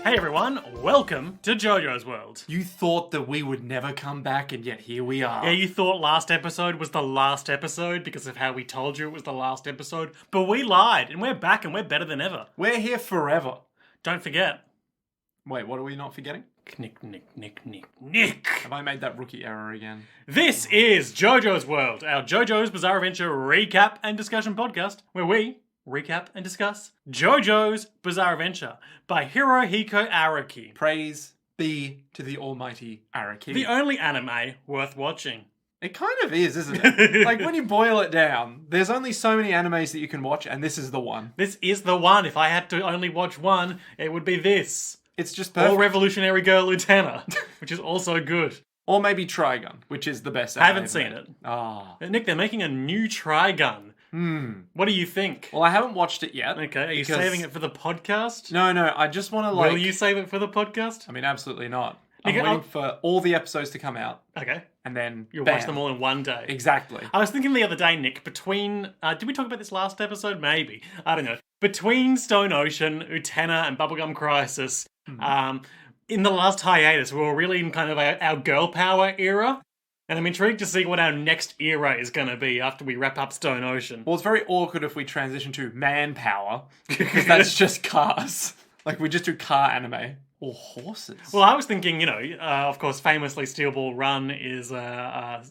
Hey everyone, welcome to Jojo's World. You thought that we would never come back, and yet here we are. Yeah, you thought last episode was the last episode because of how we told you it was the last episode, but we lied, and we're back and we're better than ever. We're here forever. Don't forget. Wait, what are we not forgetting? Nick. Have I made that rookie error again? This is Jojo's World, our Jojo's Bizarre Adventure recap and discussion podcast, where we recap and discuss Jojo's Bizarre Adventure by Hirohiko Araki. Praise be to the almighty Araki. The only anime worth watching. It kind of is, isn't it? Like, when you boil it down, there's only so many animes that you can watch, and this is the one. This is the one. If I had to only watch one, it would be this. It's just perfect. Or Revolutionary Girl Utena, which is also good. Or maybe Trigun, which is the best I haven't seen it. Ah. Nick, they're making a new Trigun. What do you think? Well, I haven't watched it yet. Okay, are you saving it for the podcast? No, I just want to Will you save it for the podcast? I mean, absolutely not. Nick, I'm waiting for all the episodes to come out. Okay. And then You'll bam. watch them all in one day. Exactly. I was thinking the other day, Nick, between... did we talk about this last episode? Maybe. I don't know. Between Stone Ocean, Utena, and Bubblegum Crisis, in the last hiatus, we were really in kind of our girl power era. And I'm intrigued to see what our next era is going to be after we wrap up Stone Ocean. Well, it's very awkward if we transition to manpower, because that's just cars. Like, we just do car anime. Or horses. Well, I was thinking, of course, famously Steel Ball Run is a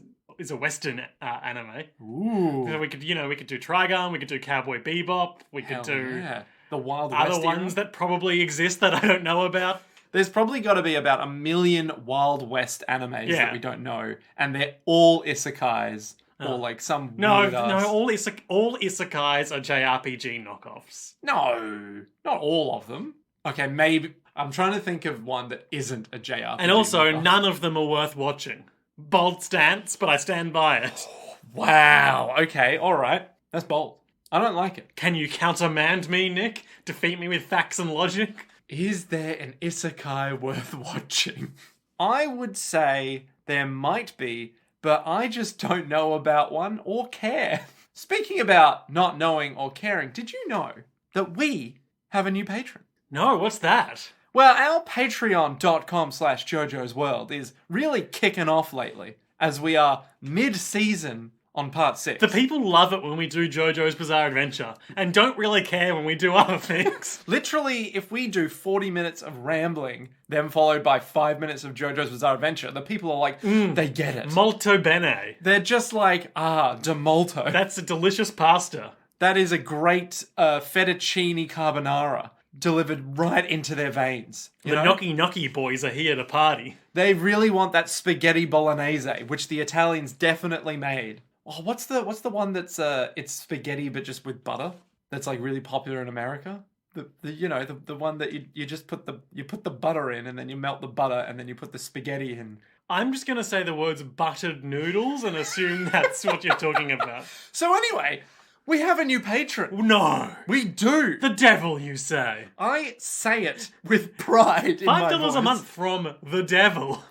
Western anime. Ooh. So we could do Trigun, we could do Cowboy Bebop, we could do the Wild West other ones that probably exist that I don't know about. There's probably got to be about 1 million Wild West animes that we don't know, and they're all isekais or like some No, all isekais are JRPG knockoffs. No, not all of them. Okay, maybe I'm trying to think of one that isn't a JRPG. And also, knockoff. none of them are worth watching. Bold stance, but I stand by it. Wow. Okay. All right. That's bold. I don't like it. Can you countermand me, Nick? Defeat me with facts and logic? Is there an isekai worth watching? I would say there might be, but I just don't know about one or care. Speaking about not knowing or caring, did you know that we have a new patron? No, what's that? Well, our patreon.com/Jojo's World is really kicking off lately, as we are mid-season on part 6. The people love it when we do Jojo's Bizarre Adventure, and don't really care when we do other things. Literally, if we do 40 minutes of rambling, then followed by 5 minutes of Jojo's Bizarre Adventure, the people are like, they get it. Molto bene. They're just like, de molto. That's a delicious pasta. That is a great fettuccine carbonara delivered right into their veins. The Gnocchi boys are here to party. They really want that spaghetti bolognese, which the Italians definitely made. Oh, what's the one that's it's spaghetti but just with butter? That's like really popular in America. The one that you just put the butter in, and then you melt the butter, and then you put the spaghetti in. I'm just gonna say the words buttered noodles and assume that's what you're talking about. So anyway, we have a new patron. No, we do. The devil, you say? I say it with pride. $5 a month from the devil.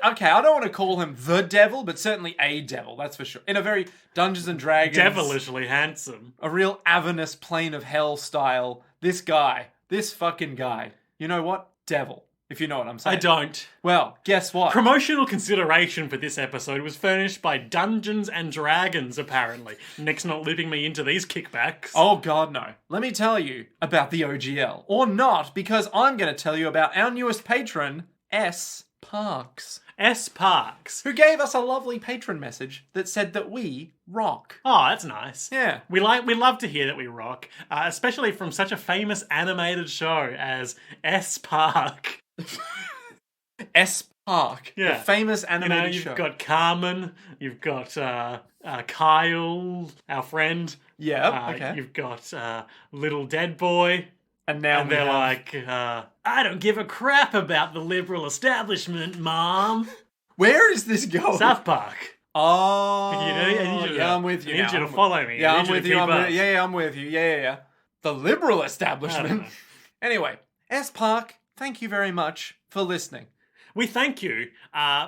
Okay, I don't want to call him the devil, but certainly a devil, that's for sure. In a very Dungeons and Dragons... Devilishly handsome. A real Avernus Plane of Hell style. This fucking guy. You know what? Devil, if you know what I'm saying. I don't. Well, guess what? Promotional consideration for this episode was furnished by Dungeons and Dragons, apparently. Nick's not looping me into these kickbacks. Oh, God, no. Let me tell you about the OGL. Or not, because I'm going to tell you about our newest patron, S. Parks. S. Parks. Who gave us a lovely patron message that said that we rock. Oh, that's nice. Yeah. We love to hear that we rock, especially from such a famous animated show as S. Park. S. Park. Yeah. The famous animated show. You've got Carmen, you've got Kyle, our friend. Yeah, okay. You've got Little Dead Boy. And now they're like, I don't give a crap about the liberal establishment, Mom. Where is this going? South Park. Oh, I'm with you. I need you to follow me. Yeah, I'm with you. I'm with you. Yeah. The liberal establishment. Anyway, S. Park, thank you very much for listening. We thank you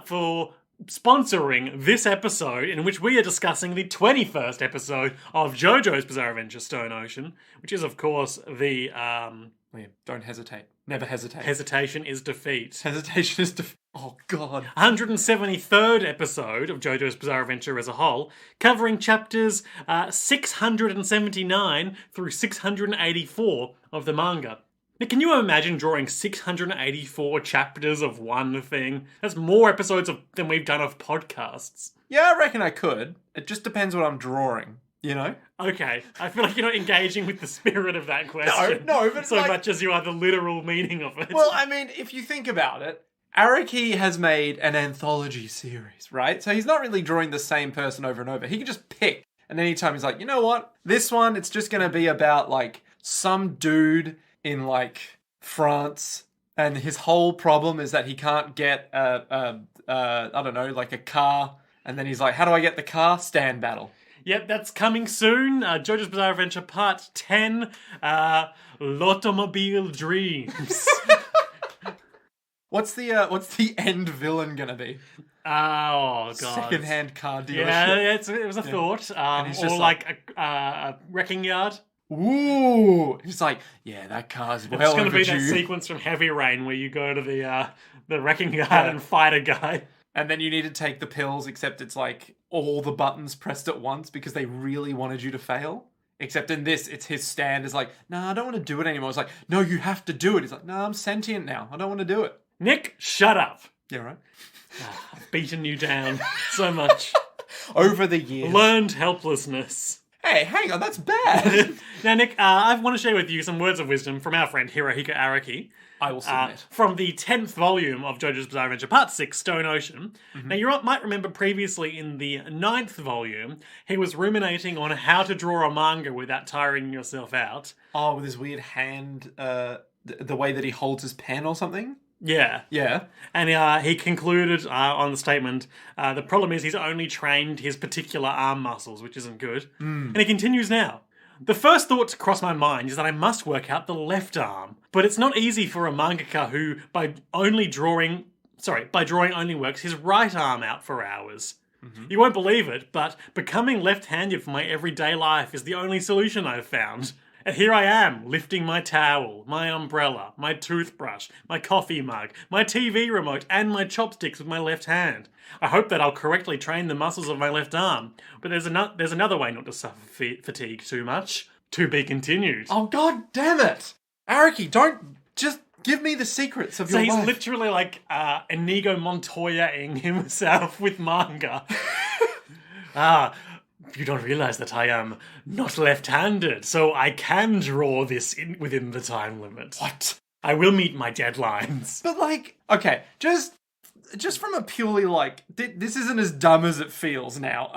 for sponsoring this episode in which we are discussing the 21st episode of Jojo's Bizarre Adventure Stone Ocean, which is, of course, the... Liam, don't hesitate. Never hesitate. Hesitation is defeat. Hesitation is oh, God. 173rd episode of JoJo's Bizarre Adventure as a whole, covering chapters 679 through 684 of the manga. Now, can you imagine drawing 684 chapters of one thing? That's more episodes than we've done of podcasts. Yeah, I reckon I could. It just depends what I'm drawing, you know? Okay, I feel like you're not engaging with the spirit of that question. No, but so like, much as you are the literal meaning of it. Well, I mean, if you think about it, Araki has made an anthology series, right? So he's not really drawing the same person over and over. He can just pick. And anytime he's like, you know what? This one, it's just going to be about, like, some dude in, like, France. And his whole problem is that he can't get, I don't know, like a car. And then he's like, how do I get the car? Stand battle. Yep, that's coming soon. JoJo's Bizarre Adventure Part 10, L'Automobile Dreams. What's the end villain gonna be? Oh, God. Second-hand car dealership. Yeah, it was a thought. Or just like a wrecking yard. Ooh. It's like, yeah, that car's well overdue. It's going to be that sequence from Heavy Rain where you go to the wrecking yard and fight a guy. And then you need to take the pills, except it's like all the buttons pressed at once because they really wanted you to fail. Except in this, it's his stand is like, nah, I don't want to do it anymore. It's like, no, you have to do it. He's like, no, I'm sentient now. I don't want to do it. Nick, shut up. Yeah, right. I've beaten you down so much. Over the years. Learned helplessness. Hey, hang on, that's bad. Now, Nick, I want to share with you some words of wisdom from our friend Hirohiko Araki. I will submit. From the 10th volume of JoJo's Bizarre Adventure, Part 6, Stone Ocean. Mm-hmm. Now, you might remember previously in the 9th volume, he was ruminating on how to draw a manga without tiring yourself out. Oh, with his weird hand, the way that he holds his pen or something? Yeah. Yeah. And he concluded on the statement, the problem is he's only trained his particular arm muscles, which isn't good. And he continues now. The first thought to cross my mind is that I must work out the left arm. But it's not easy for a mangaka who, by drawing only works his right arm out for hours. Mm-hmm. You won't believe it, but becoming left-handed for my everyday life is the only solution I've found. And here I am, lifting my towel, my umbrella, my toothbrush, my coffee mug, my TV remote, and my chopsticks with my left hand. I hope that I'll correctly train the muscles of my left arm, but there's another way not to suffer fatigue too much. To be continued. Oh, God damn it! Araki, don't just give me the secrets of your life. So he's literally like Inigo Montoya-ing himself with manga. You don't realize that I am not left-handed, so I can draw this within the time limit. What? I will meet my deadlines. But like, okay, just from a purely like, this isn't as dumb as it feels now.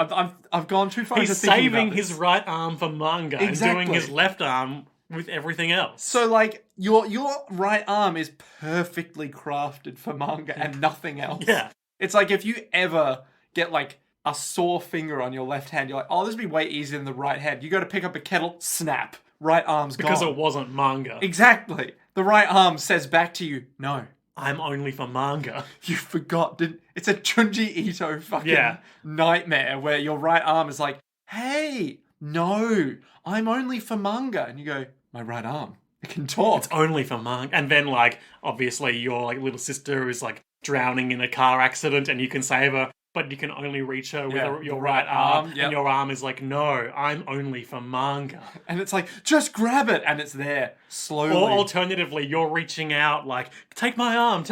I've gone too far. He's saving his right arm for manga and doing his left arm with everything else. So like, your right arm is perfectly crafted for manga and nothing else. Yeah. It's like if you ever get like a sore finger on your left hand, you're like, oh, this would be way easier than the right hand. You go to pick up a kettle, snap, right arm's gone. Because it wasn't manga. Exactly. The right arm says back to you, no. I'm only for manga. You forgot. It's a Junji Ito fucking nightmare where your right arm is like, hey, no, I'm only for manga. And you go, my right arm, it can talk. It's only for manga. And then like, obviously your like little sister is like drowning in a car accident and you can save her. But you can only reach her with your right arm. And your arm is like, no, I'm only for manga. And it's like, just grab it. And it's there, slowly. Or alternatively, you're reaching out like, take my arm.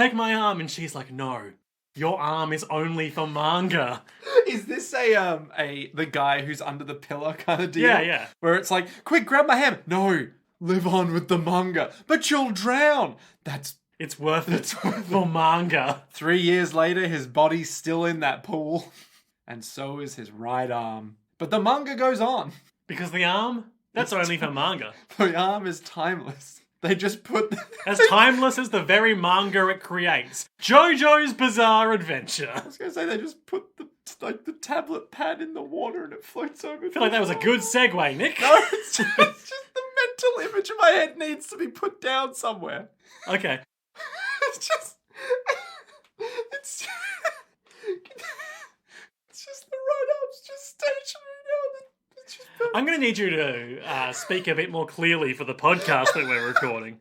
And she's like, no, your arm is only for manga. Is this the guy who's under the pillar kind of deal? Yeah. Where it's like, quick, grab my hand. No, live on with the manga. But you'll drown. It's worth it for manga. 3 years later, his body's still in that pool. And so is his right arm. But the manga goes on. Because the arm? That's only for manga. The arm is timeless. They just put... As timeless as the very manga it creates. JoJo's Bizarre Adventure. I was going to say, they just put the tablet pad in the water and it floats over. I feel like that was a good segue, Nick. No, it's just the mental image in my head needs to be put down somewhere. Okay. It's just the right arm's just stationary now. I'm going to need you to speak a bit more clearly for the podcast that we're recording.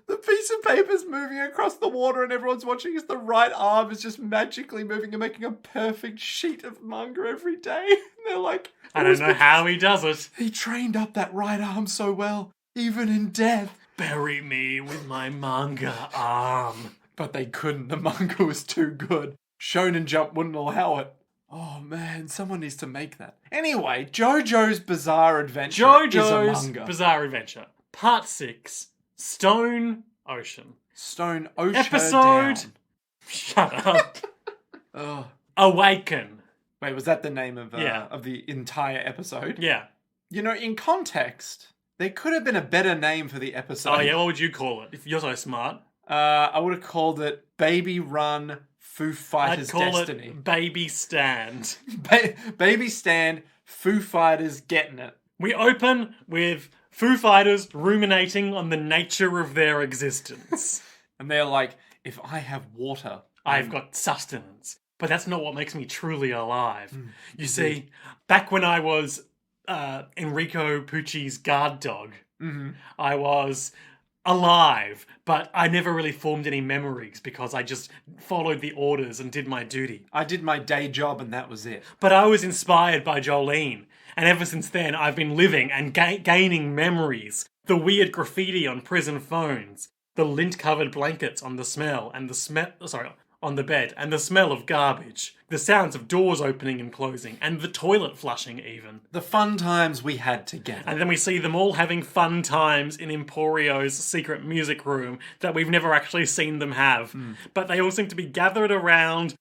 The piece of paper's moving across the water and everyone's watching as the right arm is just magically moving and making a perfect sheet of manga every day. And they're like, I don't know how he does it. he trained up that right arm so well, even in death. Bury me with my manga arm. But they couldn't. The manga was too good. Shonen Jump wouldn't allow it. Oh man, someone needs to make that. Anyway, Jojo's Bizarre Adventure is a manga. Bizarre Adventure. Part 6. Stone Ocean. Stone Ocean Episode... Down. Shut up. Oh. Awaken. Wait, was that the name of Yeah. of the entire episode? Yeah. You know, in context, there could have been a better name for the episode. Oh yeah, what would you call it? If you're so smart. I would have called it Baby Run Foo Fighters I'd call Destiny. it Baby Stand. Baby Stand, Foo Fighters getting it. We open with Foo Fighters ruminating on the nature of their existence. And they're like, if I have water, I've got sustenance. But that's not what makes me truly alive. You see, back when I was Enrico Pucci's guard dog, I was alive, but I never really formed any memories because I just followed the orders and did my duty. I did my day job and that was it. But I was inspired by Jolene, and ever since then I've been living and gaining memories. The weird graffiti on prison phones, the lint-covered blankets on the smell and on the bed, and the smell of garbage, the sounds of doors opening and closing, and the toilet flushing even. The fun times we had together. And then we see them all having fun times in Emporio's secret music room that we've never actually seen them have. But they all seem to be gathered around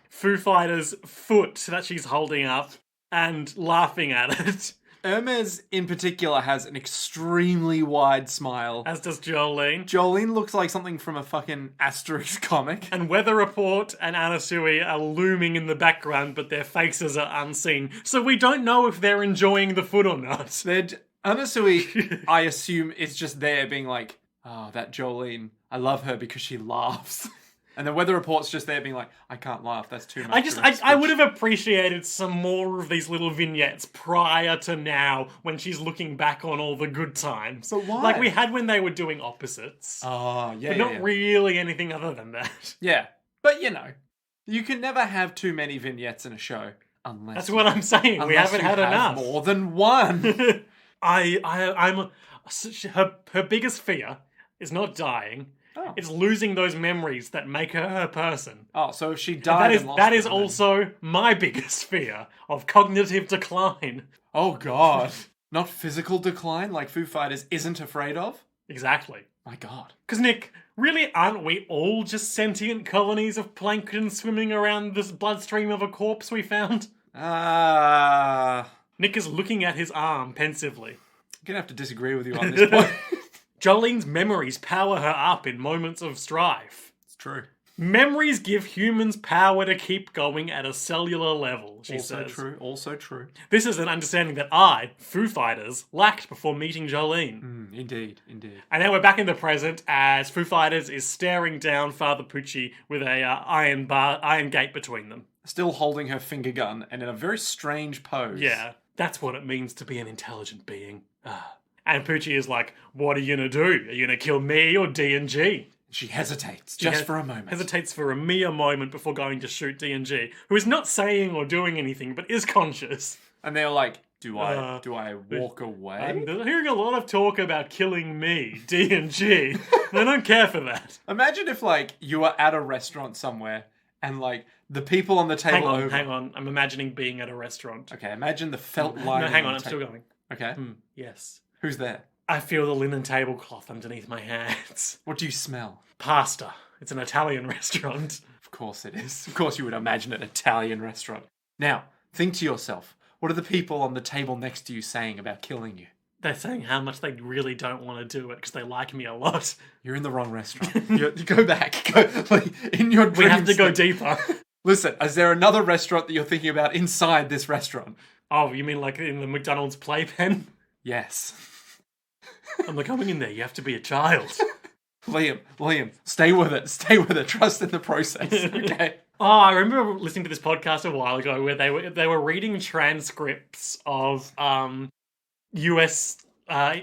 Foo Fighters' foot that she's holding up and laughing at it. Hermes, in particular, has an extremely wide smile. As does Jolene. Jolene looks like something from a fucking Asterix comic. And Weather Report and Anasui are looming in the background, but their faces are unseen. So we don't know if they're enjoying the foot or not. Anasui, I assume, is just there being like, oh, that Jolene, I love her because she laughs. And the Weather Report's just there being like, I can't laugh, that's too much. I would have appreciated some more of these little vignettes prior to now when she's looking back on all the good times. But why? Like we had when they were doing opposites. Oh, yeah, but not really anything other than that. Yeah. But, you know, you can never have too many vignettes in a show. Unless That's what I'm saying. We haven't had enough. More than one. I'm her biggest fear is not dying. Oh. It's losing those memories that make her her person. Oh, so if she died That is also my biggest fear of cognitive decline. Oh god. Not physical decline like Foo Fighters isn't afraid of? Exactly. My god. Because Nick, really aren't we all just sentient colonies of plankton swimming around this bloodstream of a corpse we found? Nick is looking at his arm pensively. I'm gonna have to disagree with you on this point. Jolene's memories power her up in moments of strife. It's true. Memories give humans power to keep going at a cellular level, she says. Also true. This is an understanding that I, Foo Fighters, lacked before meeting Jolene. Indeed. And now we're back in the present as Foo Fighters is staring down Father Pucci with a iron gate between them. Still holding her finger gun and in a very strange pose. Yeah, that's what it means to be an intelligent being. And Pucci is like, what are you going to do? Are you going to kill me or D&G? She hesitates just for a moment. Hesitates for a mere moment before going to shoot D&G, who is not saying or doing anything, but is conscious. And they're like, do I walk away? I'm hearing a lot of talk about killing me, D&G. I don't care for that. Imagine if, like, you were at a restaurant somewhere and, like, the people on the table Hang on. I'm imagining being at a restaurant. Okay, imagine the felt line. No, hang on. I'm still going. Okay. Yes. Who's there? I feel the linen tablecloth underneath my hands. What do you smell? Pasta. It's an Italian restaurant. Of course it is. Of course you would imagine an Italian restaurant. Now, think to yourself, what are the people on the table next to you saying about killing you? They're saying how much they really don't want to do it because they like me a lot. You're in the wrong restaurant. You go back. In your dreams. We have to go deeper. Listen, is there another restaurant that you're thinking about inside this restaurant? Oh, you mean like in the McDonald's playpen? Yes. I'm like, coming in there, you have to be a child. Liam, stay with it. Trust in the process, okay? Oh, I remember listening to this podcast a while ago where they were reading transcripts of US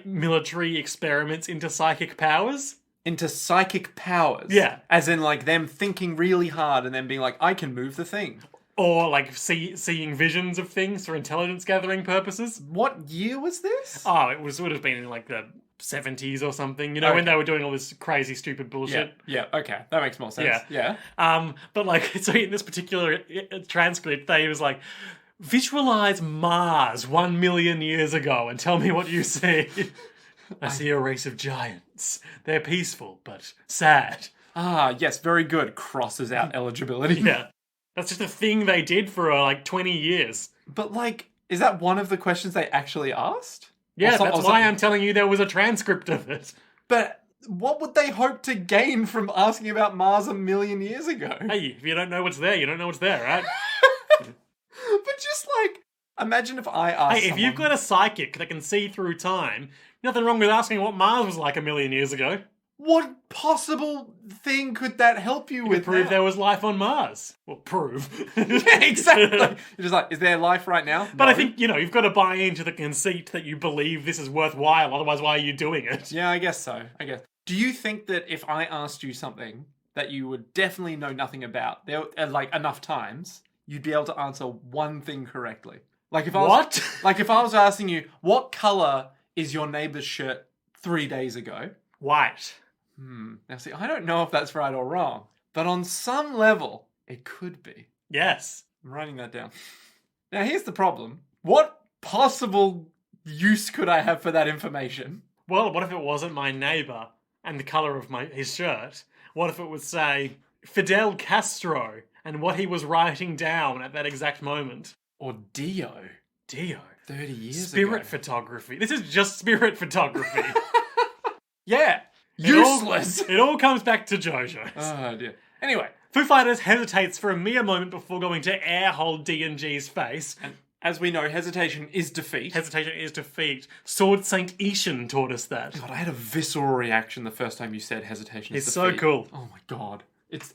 military experiments into psychic powers. Into psychic powers. Yeah. As in, like, them thinking really hard and then being like, I can move the thing. Or, like, seeing visions of things for intelligence gathering purposes. What year was this? Oh, would have been in, like, the 70s or something, you know, when they were doing all this crazy, stupid bullshit. Yeah, okay. That makes more sense. Yeah. But, like, so in this particular transcript, they was like, visualize Mars 1 million years ago and tell me what you see. I see a race of giants. They're peaceful, but sad. Ah, yes, very good. Crosses out eligibility. Yeah. That's just a thing they did for, like, 20 years. But, like, is that one of the questions they actually asked? Yeah, that's why I'm telling you there was a transcript of it. But what would they hope to gain from asking about Mars 1 million years ago? Hey, if you don't know what's there, you don't know what's there, right? But just, like, imagine if I asked Hey, if you've got a psychic that can see through time, nothing wrong with asking what Mars was like 1 million years ago. What possible thing could that help you with? Prove there was life on Mars. Well, prove. Yeah, exactly. You're just like, is there life right now? But No. I think, you've got to buy into the conceit that you believe this is worthwhile, otherwise why are you doing it? Yeah, I guess so. Do you think that if I asked you something that you would definitely know nothing about, there, like, enough times, you'd be able to answer one thing correctly? Like if I was, What? Like if I was asking you, what color is your neighbor's shirt 3 days ago? White. Now see, I don't know if that's right or wrong, but on some level, it could be. Yes. I'm writing that down. Now here's the problem. What possible use could I have for that information? Well, what if it wasn't my neighbor and the color of his shirt? What if it would say Fidel Castro and what he was writing down at that exact moment? Or Dio. 30 years Spirit ago. photography. This is just spirit photography. Yeah. Useless. It all comes back to Jojo. Oh dear. Anyway, Foo Fighters hesitates for a mere moment before going to airhold D&G's face. and as we know, hesitation is defeat. Hesitation is defeat. Sword Saint Ishan taught us that. God, I had a visceral reaction the first time you said hesitation is It's defeat. so cool. Oh my god.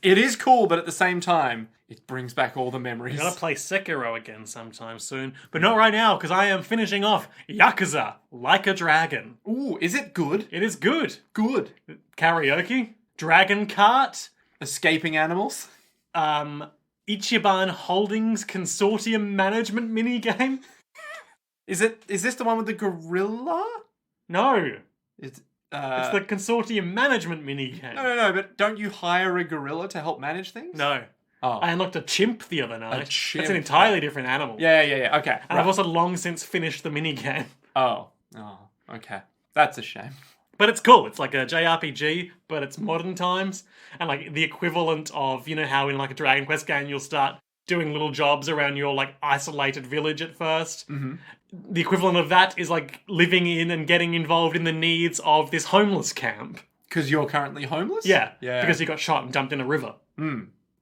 It is cool, but at the same time, it brings back all the memories. I'm gonna play Sekiro again sometime soon, but not right now because I am finishing off Yakuza Like a Dragon. Ooh, is it good? It is good. Good. Karaoke, Dragon Kart, Escaping animals? Ichiban Holdings Consortium Management minigame. Is this the one with the gorilla? No, It's it's the Consortium Management minigame. No, but don't you hire a gorilla to help manage things? No. Oh. I unlocked a chimp the other night. chimp. That's an entirely different animal. Yeah, okay. And I've also long since finished the minigame. Oh, okay. That's a shame. But it's cool. It's like a JRPG, but it's modern times. And like the equivalent of, how in like a Dragon Quest game you'll start doing little jobs around your like isolated village at first. Mm-hmm. The equivalent of that is like living in and getting involved in the needs of this homeless camp. Because you're currently homeless? Yeah. Yeah. Because you got shot and dumped in a river.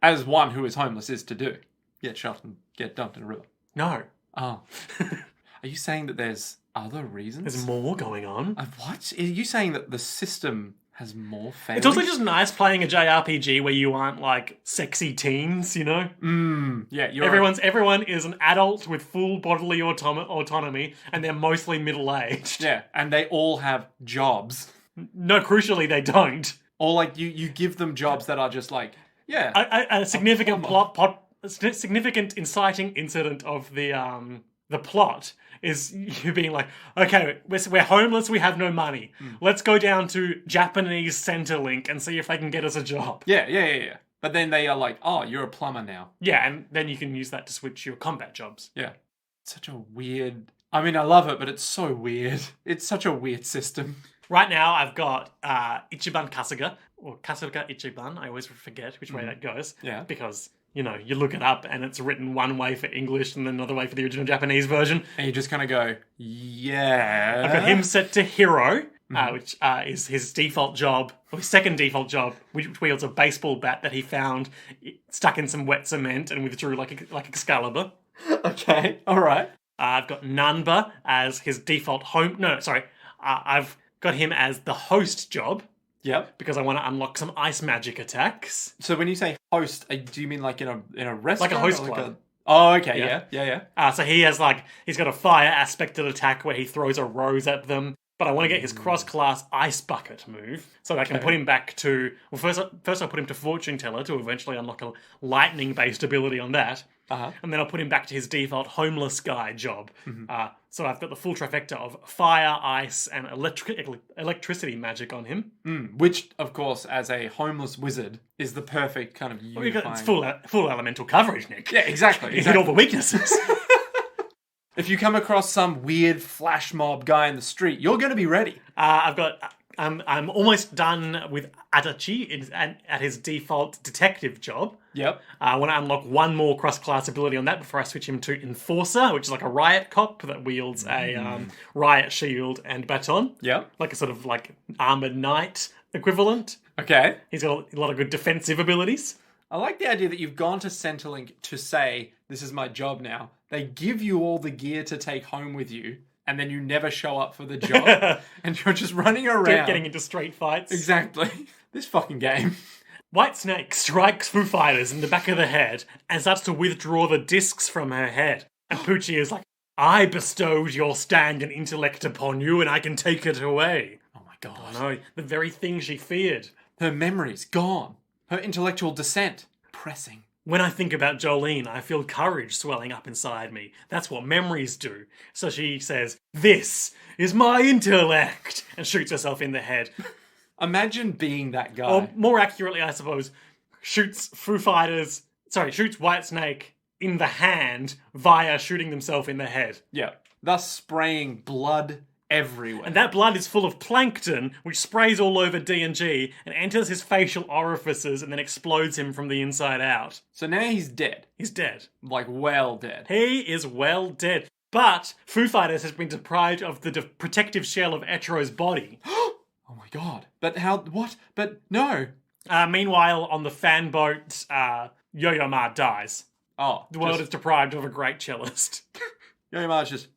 As one who is homeless is to do. Get shot and get dumped in a river. No. Oh. Are you saying that there's other reasons? There's more going on. What? Are you saying that the system has more failings? It's also just nice playing a JRPG where you aren't like sexy teens, Yeah, everyone is an adult with full bodily autonomy, and they're mostly middle-aged. Yeah, and they all have jobs. No, crucially, they don't. Or like you give them jobs that are just like, yeah. A significant significant inciting incident of the plot is you being like, okay, we're homeless, we have no money. Let's go down to Japanese Centrelink and see if they can get us a job. Yeah. But then they are like, oh, you're a plumber now. Yeah, and then you can use that to switch your combat jobs. Yeah. Such a weird... I mean, I love it, but it's so weird. It's such a weird system. Right now, I've got Ichiban Kasuga, or Kasuga Ichiban. I always forget which way that goes. Yeah. Because, you look it up and it's written one way for English and another way for the original Japanese version. And you just kind of go, yeah. I've got him set to Hero, which is his default job, or his second default job, which wields a baseball bat that he found stuck in some wet cement and withdrew like Excalibur. Okay, all right. I've got Nanba as his default home... No, sorry. I've got him as the host job. Yep. Because I want to unlock some ice magic attacks. So when you say host, do you mean like in a restaurant? Like a host or like club. Oh, okay, yeah. So he has he's got a fire aspected attack where he throws a rose at them. But I want to get his cross-class ice bucket move so that I can put him back to... Well, first I'll put him to Fortune Teller to eventually unlock a lightning-based ability on that. And then I'll put him back to his default homeless guy job. So I've got the full trifecta of fire, ice, and electricity magic on him. Which, of course, as a homeless wizard, is the perfect kind of unifying... It's full elemental coverage, Nick. Yeah, exactly. You hit all the weaknesses. If you come across some weird flash mob guy in the street, you're going to be ready. I'm almost done with Adachi at his default detective job. Yep. I want to unlock one more cross-class ability on that before I switch him to Enforcer, which is like a riot cop that wields a riot shield and baton. Yep. Like a sort of like armored knight equivalent. Okay. He's got a lot of good defensive abilities. I like the idea that you've gone to Centrelink to say, this is my job now. They give you all the gear to take home with you, and then you never show up for the job. And you're just running around. Getting into street fights. Exactly. This fucking game. Whitesnake strikes Foo Fighters in the back of the head and starts to withdraw the discs from her head. And Poochie is like, I bestowed your stand and intellect upon you, and I can take it away. Oh my god. Oh no, the very thing she feared. Her memory's gone. Her intellectual descent. Pressing. When I think about Jolene, I feel courage swelling up inside me. That's what memories do. So she says, this is my intellect, and shoots herself in the head. Imagine being that guy. Or more accurately, I suppose, shoots Whitesnake in the hand via shooting themselves in the head. Yeah. Thus spraying blood everywhere. And that blood is full of plankton, which sprays all over D&G and enters his facial orifices and then explodes him from the inside out. So now he's dead. He's dead. Like, well dead. He is well dead. But Foo Fighters has been deprived of the protective shell of Etro's body. Oh my god. But how... What? But no. Meanwhile, on the fan boat, Yo-Yo Ma dies. Oh. The world is deprived of a great cellist. Yo-Yo Ma's just...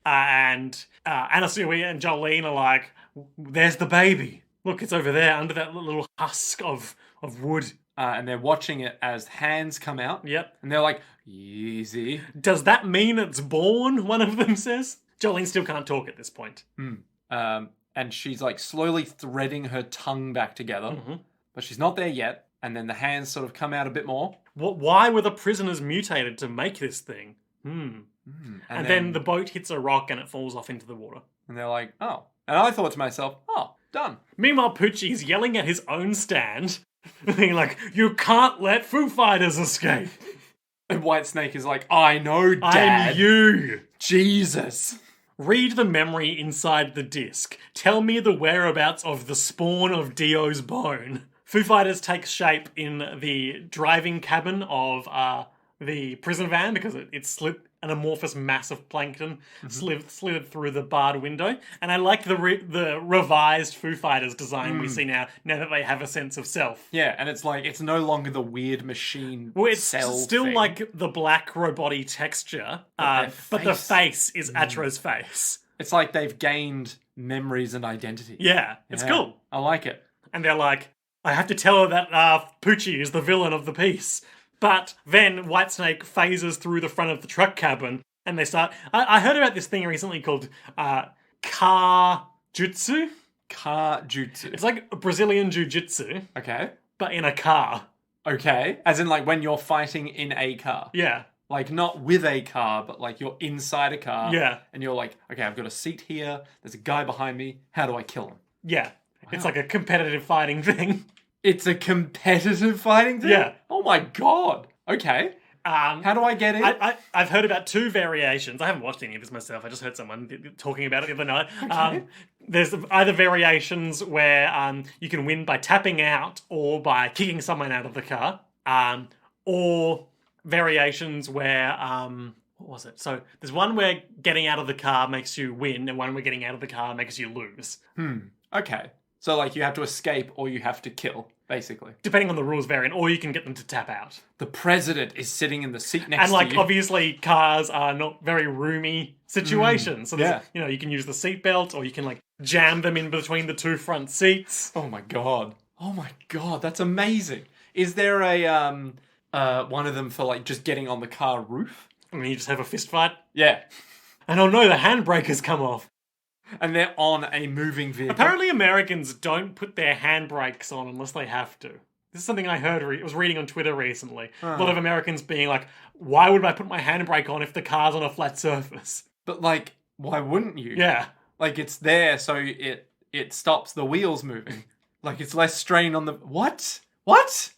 And Anasui and Jolene are like, there's the baby. Look, it's over there under that little husk of wood. And they're watching it as hands come out. Yep. And they're like, easy. Does that mean it's born? One of them says. Jolene still can't talk at this point. And she's like slowly threading her tongue back together. But she's not there yet. And then the hands sort of come out a bit more. Why were the prisoners mutated to make this thing? And then the boat hits a rock and it falls off into the water. And they're like, oh. And I thought to myself, oh, done. Meanwhile, Poochie's yelling at his own stand, being like, you can't let Foo Fighters escape. And Whitesnake is like, I know, Dad. I'm you. Jesus. Read the memory inside the disc. Tell me the whereabouts of the spawn of Dio's bone. Foo Fighters takes shape in the driving cabin of the prison van because it slid an amorphous mass of plankton slithered through the barred window. And I like the revised Foo Fighters design we see now that they have a sense of self. Yeah, and it's like, it's no longer the weird machine it's cell still thing. like the black robot-y texture, but the face is Atro's face. It's like they've gained memories and identity. Yeah, it's cool. I like it. And they're like, I have to tell her that Poochie is the villain of the piece. But then Whitesnake phases through the front of the truck cabin and they start... I heard about this thing recently called car jutsu. Car jutsu. It's like Brazilian jiu-jitsu. Okay. But in a car. Okay. As in like when you're fighting in a car. Yeah. Like not with a car, but like you're inside a car. Yeah. And you're like, okay, I've got a seat here. There's a guy behind me. How do I kill him? Yeah. Wow. It's like a competitive fighting thing. It's a competitive fighting thing? Yeah. Oh my god. Okay. How do I get in? I've heard about two variations. I haven't watched any of this myself. I just heard someone talking about it the other night. Okay. There's either variations where you can win by tapping out or by kicking someone out of the car. Or variations where... what was it? So there's one where getting out of the car makes you win and one where getting out of the car makes you lose. Okay. So like you have to escape or you have to kill, basically. Depending on the rules variant, or you can get them to tap out. The president is sitting in the seat next to you. And like obviously cars are not very roomy situations. So you can use the seatbelt or you can like jam them in between the two front seats. Oh my god. Oh my god, that's amazing. Is there a one of them for like just getting on the car roof? I mean, you just have a fist fight? Yeah. And oh no, the handbrake has come off. And they're on a moving vehicle. Apparently Americans don't put their handbrakes on unless they have to. This is something I heard, I was reading on Twitter recently. A lot of Americans being like, why would I put my handbrake on if the car's on a flat surface? But, like, why wouldn't you? Yeah. Like, it's there so it stops the wheels moving. Like, it's less strain on the... What? What?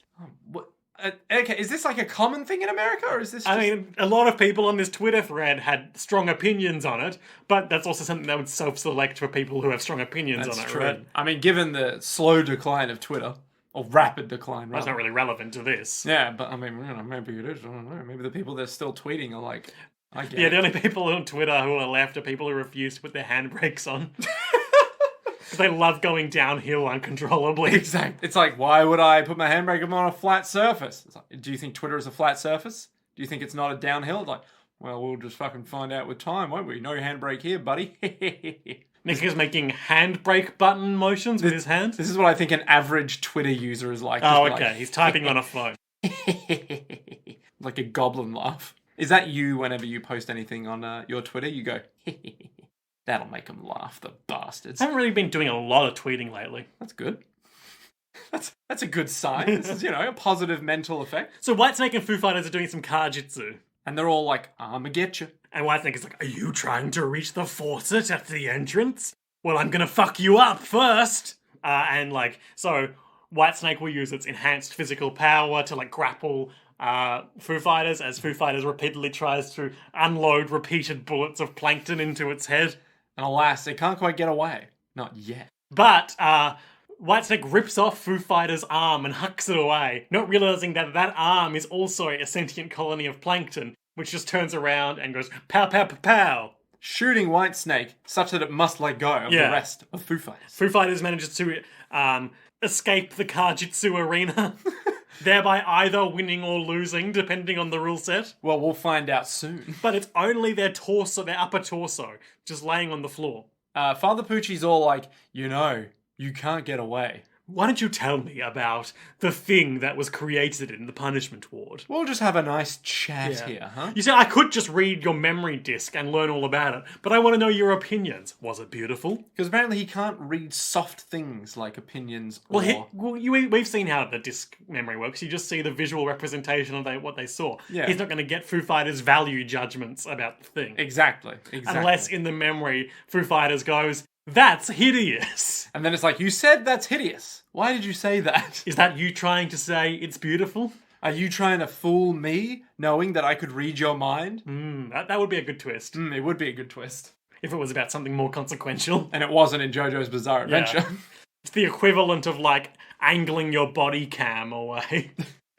Okay, is this like a common thing in America, or is this just... I mean, a lot of people on this Twitter thread had strong opinions on it, but that's also something that would self-select for people who have strong opinions on it, true. right? I mean, given the slow decline of Twitter, or rapid decline, That's rather. not really relevant to this. Yeah, but I mean, maybe it is. I don't know. Maybe the people that are still tweeting are like, I get Yeah, it. the only people on Twitter who are left are people who refuse to put their handbrakes on. Because they love going downhill uncontrollably. Exactly. It's like, why would I put my handbrake on a flat surface? It's like, do you think Twitter is a flat surface? Do you think it's not a downhill? Like, well, we'll just fucking find out with time, won't we? No handbrake here, buddy. Nick is making handbrake button motions with his hands. This is what I think an average Twitter user is like. Oh, Just okay. like, He's typing on a phone. like a goblin laugh. Is that you whenever you post anything on your Twitter? You go, that'll make them laugh, the bastards. I haven't really been doing a lot of tweeting lately. That's good. That's a good sign. This is, a positive mental effect. So Whitesnake and Foo Fighters are doing some kajitsu. And they're all like, I'ma get you. And Whitesnake is like, are you trying to reach the faucet at the entrance? Well, I'm gonna fuck you up first. So Whitesnake will use its enhanced physical power to, grapple Foo Fighters as Foo Fighters repeatedly tries to unload repeated bullets of plankton into its head. And alas, it can't quite get away. Not yet. But, Whitesnake rips off Foo Fighters' arm and hucks it away, not realizing that that arm is also a sentient colony of plankton, which just turns around and goes pow pow pow pow. Shooting Whitesnake such that it must let go of the rest of Foo Fighters. Foo Fighters manages to escape the Kajitsu arena, thereby either winning or losing, depending on the rule set. Well, we'll find out soon. But it's only their torso, their upper torso, just laying on the floor. Father Poochie's all like, you can't get away. Why don't you tell me about the thing that was created in the punishment ward? We'll just have a nice chat here, huh? You see, I could just read your memory disc and learn all about it, but I want to know your opinions. Was it beautiful? Because apparently he can't read soft things like opinions or... We've seen how the disc memory works. You just see the visual representation of what they saw. Yeah. He's not going to get Foo Fighters' value judgments about the thing. Exactly. Unless in the memory, Foo Fighters goes, that's hideous. And then it's like, you said that's hideous. Why did you say that? Is that you trying to say it's beautiful? Are you trying to fool me, knowing that I could read your mind? That would be a good twist. It would be a good twist. If it was about something more consequential. And it wasn't in JoJo's Bizarre Adventure. Yeah. It's the equivalent of, angling your body cam away.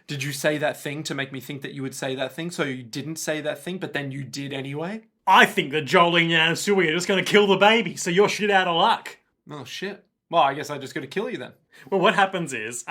Did you say that thing to make me think that you would say that thing, so you didn't say that thing, but then you did anyway? I think that Jolene and Sui are just going to kill the baby, so you're shit out of luck. Oh, shit. Well, I guess I just got to kill you then. Well, what happens is,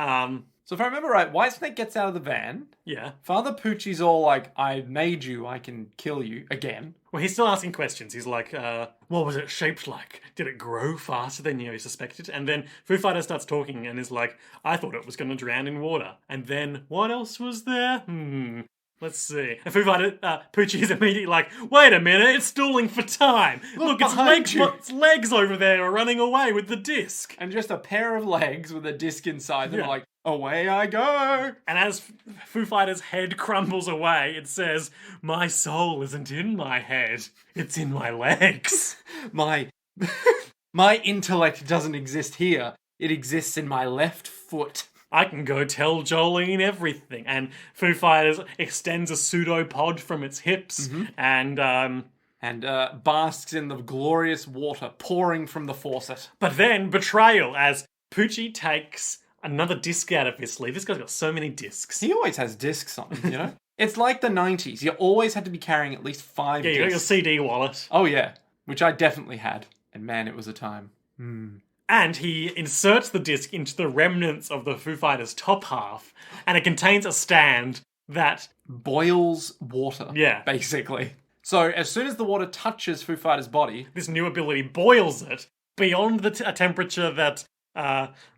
So if I remember right, Whitesnake gets out of the van. Yeah. Father Poochie's all like, I made you, I can kill you again. Well, he's still asking questions. He's like, what was it shaped like? Did it grow faster than you suspected? And then Foo Fighter starts talking and is like, I thought it was going to drown in water. And then, what else was there? Let's see. And Foo Fighter, Poochie is immediately like, wait a minute, it's stalling for time. Look its legs over there are running away with the disc. And just a pair of legs with a disc inside them, Yeah. like, away I go. And as Foo Fighters' head crumbles away, it says, my soul isn't in my head, it's in my legs. My intellect doesn't exist here. It exists in my left foot. I can go tell Jolene everything. And Foo Fighters extends a pseudopod from its hips and basks in the glorious water pouring from the faucet. But then, betrayal, as Poochie takes another disc out of his sleeve. This guy's got so many discs. He always has discs on him, It's like the 90s. You always had to be carrying at least 5 discs. Yeah, you got your CD wallet. Oh, yeah. Which I definitely had. And man, it was a time. And he inserts the disc into the remnants of the Foo Fighters' top half, and it contains a stand that boils water. Yeah. Basically. So as soon as the water touches Foo Fighters' body, this new ability boils it beyond a temperature that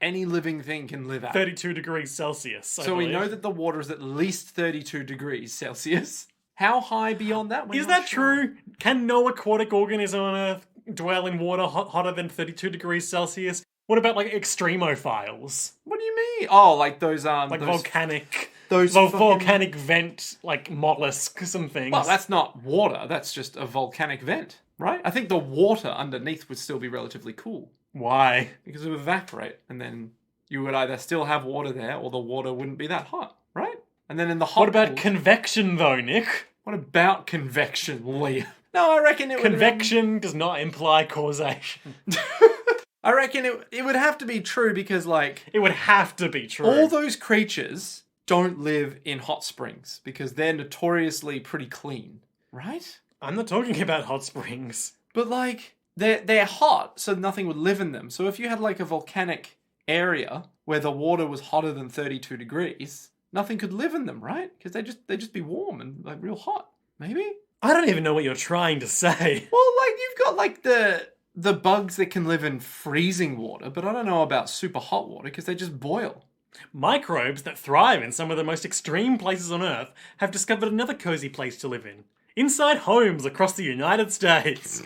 any living thing can live at. 32 degrees Celsius. So we know that the water is at least 32 degrees Celsius. How high beyond that? Is that true? Can no aquatic organism on Earth dwell in water hotter than 32 degrees Celsius? What about like extremophiles? What do you mean? Oh, like those Like those, volcanic, those volcanic vent, like mollusks and things. Well, that's not water. That's just a volcanic vent, right? I think the water underneath would still be relatively cool Why? because it would evaporate, and then you would either still have water there, or the water wouldn't be that hot, right? And then in the hot What about pools- convection though, Nick? what about convection, Lee? No, I reckon it would. Convection does not imply causation. I reckon it would have to be true because, like, It would have to be true. all those creatures don't live in hot springs because they're notoriously pretty clean, right? I'm not talking about hot springs. But like they're hot, so nothing would live in them. So if you had like a volcanic area where the water was hotter than 32 degrees, nothing could live in them, right? Because they'd just be warm and like real hot. Maybe? I don't even know what you're trying to say. Well, like you've got like the bugs that can live in freezing water, but I don't know about super hot water because they just boil. Microbes that thrive in some of the most extreme places on Earth have discovered another cozy place to live in. Inside homes across the United States.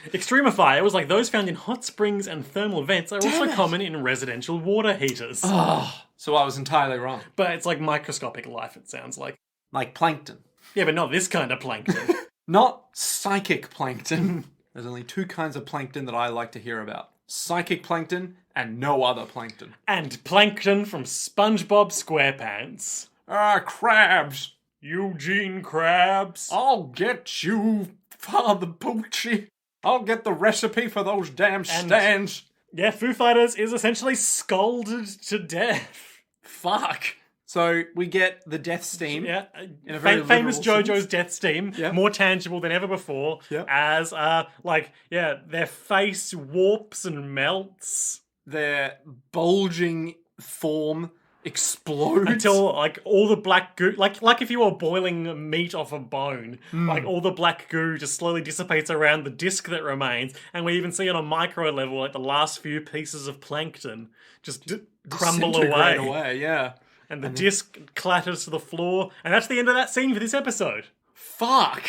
Extremophiles, like those found in hot springs and thermal vents, are also it. common in residential water heaters. Oh, so I was entirely wrong. But it's like microscopic life, it sounds like. Like plankton. Yeah, but not this kind of plankton. Not psychic plankton. There's only two kinds of plankton that I like to hear about. Psychic plankton and no other plankton. And plankton from SpongeBob SquarePants. Ah, crabs. Eugene Krabs. I'll get you, Father Poochie. I'll get the recipe for those damn stands. Yeah, Foo Fighters is essentially scalded to death. Fuck. So we get the death steam. Yeah, In a very famous literal JoJo's sense. death steam, Yeah. more tangible than ever before, Yeah. as, their face warps and melts Their bulging form explodes. until, like, all the black goo, like if you were boiling meat off a bone, like, all the black goo just slowly dissipates around the disc that remains, and we even see on a micro level, like, the last few pieces of plankton just crumble Disintegrate away. Yeah. And the disc clatters to the floor, and that's the end of that scene for this episode. Fuck.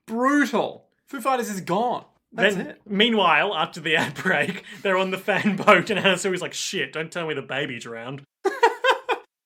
Brutal. Foo Fighters is gone. That's Then, it. meanwhile, after the ad break, they're on the fan boat, and Anasui's like, shit, don't tell me the baby drowned.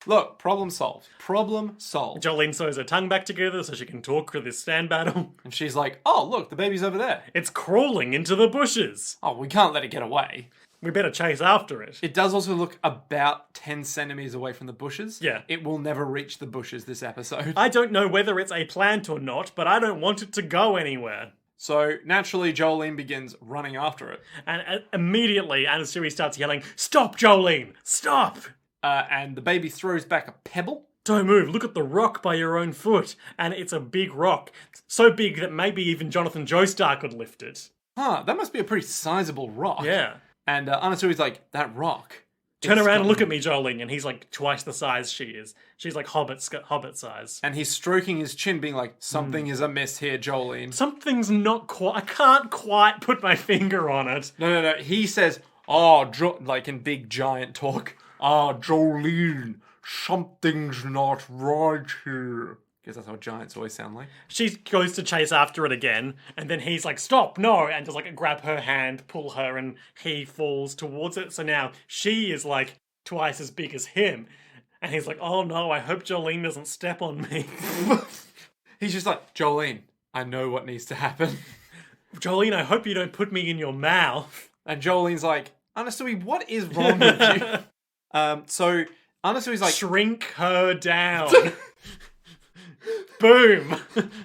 Look, problem solved. Problem solved. Jolene sews her tongue back together so she can talk through this stand battle. And she's like, oh, look, the baby's over there. It's crawling into the bushes. Oh, we can't let it get away. We better chase after it. It does also look about 10 centimeters away from the bushes. Yeah. It will never reach the bushes this episode. I don't know whether it's a plant or not, but I don't want it to go anywhere. So, naturally, Jolene begins running after it. And immediately, Anasui starts yelling, "Stop, Jolene! Stop!" And the baby throws back a pebble. Don't move, look at the rock by your own foot. And it's a big rock. So big that maybe even Jonathan Joestar could lift it. Huh, that must be a pretty sizable rock. Yeah. And Anasui's like, that rock. Turn it's around and got- look at me, Jolene. And he's like twice the size she is. She's like hobbit size. And he's stroking his chin, being like, something is amiss here, Jolene. Something's not quite... I can't quite put my finger on it. No. He says, oh, like in big giant talk, Jolene, something's not right here. Because that's how giants always sound like. She goes to chase after it again, and then he's like, "Stop, no!" and just like grab her hand, pull her, and he falls towards it. So now she is like twice as big as him. And he's like, "Oh no, I hope Jolene doesn't step on me." He's just like, Jolene, I know what needs to happen. Jolene, I hope you don't put me in your mouth. And Jolene's like, Anasui, what is wrong with you? So Anasui's like, Shrink her down. Boom.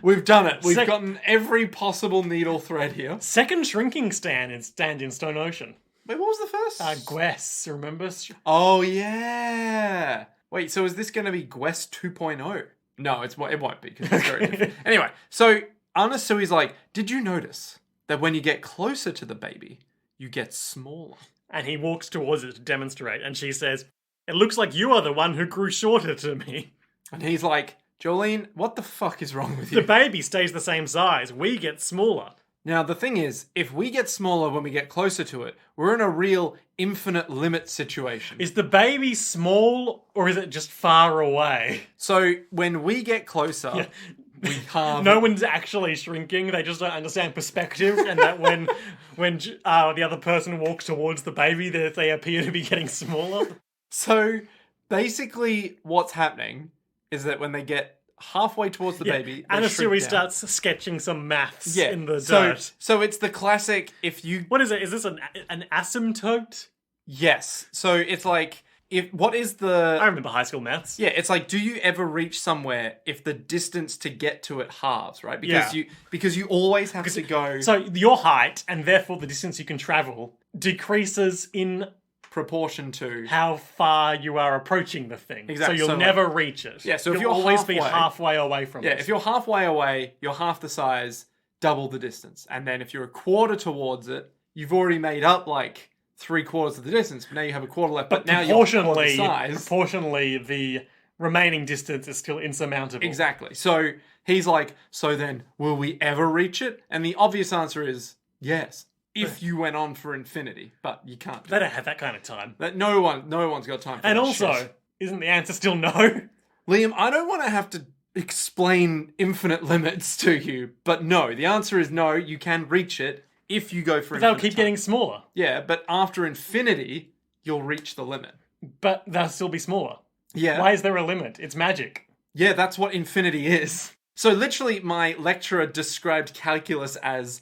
we've done it. We've gotten every possible needle thread here. Second shrinking stand in Stone Ocean. Wait, what was the first? Gwess, remember? Oh, yeah. Wait, so is this going to be Gwess 2.0? No, it won't be, because it's very different. Anyway, so Anasui's like, did you notice that when you get closer to the baby, you get smaller? And he walks towards it to demonstrate, and she says, "It looks like you are the one who grew shorter to me." And he's like, Jolene, what the fuck is wrong with The you? baby stays the same size. We get smaller. Now, the thing is, if we get smaller when we get closer to it, we're in a real infinite limit situation. Is the baby small, or is it just far away? So, when we get closer, we halve. No one's actually shrinking. They just don't understand perspective, and that when the other person walks towards the baby, that they appear to be getting smaller. So basically, what's happening is that when they get halfway towards the baby, Anasui starts sketching some maths in the so, dirt. So it's the classic. If you What is it? Is this an asymptote? Yes. So it's like what is I the remember high school maths. Yeah, it's like, do you ever reach somewhere if the distance to get to it halves, right? Because you always have to go So your height, and therefore the distance you can travel, decreases in proportion to how far you are approaching the thing. Exactly. So you'll never reach it. Yeah, so if you'll you're always be halfway- halfway away from it. if you're halfway away, you're half the size, double the distance. And then if you're a quarter towards it, you've already made up like 3/4 of the distance, but now you have a quarter left. But now you're quarter the size. Proportionally, the remaining distance is still insurmountable. Exactly. So he's like, so then will we ever reach it? And the obvious answer is yes. If you went on for infinity, but you can't. They don't have that kind of time. That no one's got time for And that also, shit. isn't the answer still no? Liam, I don't want to have to explain infinite limits to you, but no, the answer is no. You can reach it if you go for But they'll infinite keep time. getting smaller. Yeah, but after infinity, you'll reach the limit. But they'll still be smaller. Yeah. Why is there a limit? It's magic. Yeah, that's what infinity is. So literally, my lecturer described calculus as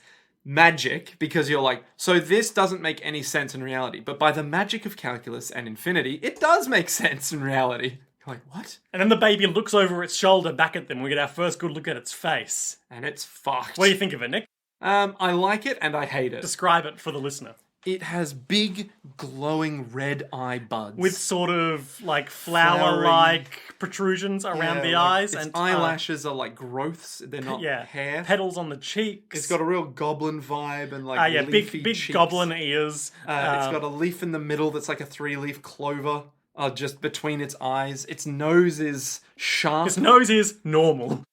magic because you're like, so this doesn't make any sense in reality. But by the magic of calculus and infinity, it does make sense in reality. You're like, what? And then the baby looks over its shoulder back at them. We get our first good look at its face. And it's fucked. What do you think of it, Nick? I like it and I hate it. Describe it for the listener. It has big, glowing red eye buds. With sort of like flower-like protrusions around the eyes. Its And eyelashes are like growths. They're not hair. Petals on the cheeks. It's got a real goblin vibe and like leafy big cheeks. goblin ears. It's got a leaf in the middle that's like a 3-leaf clover just between its eyes. Its nose is sharp. Its nose is normal.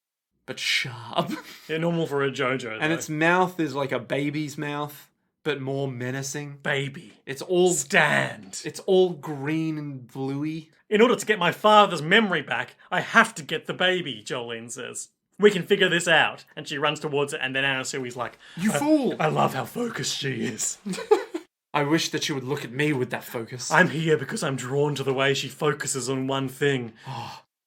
But sharp. Yeah, normal for a Jojo. And its mouth is like a baby's mouth, but more menacing. Baby. It's all Stand. It's all green and bluey. In order to get my father's memory back, I have to get the baby, Jolene says. We can figure this out. And she runs towards it, and then Anasui's like, You fool! I love how focused she is. I wish that she would look at me with that focus. I'm here because I'm drawn to the way she focuses on one thing.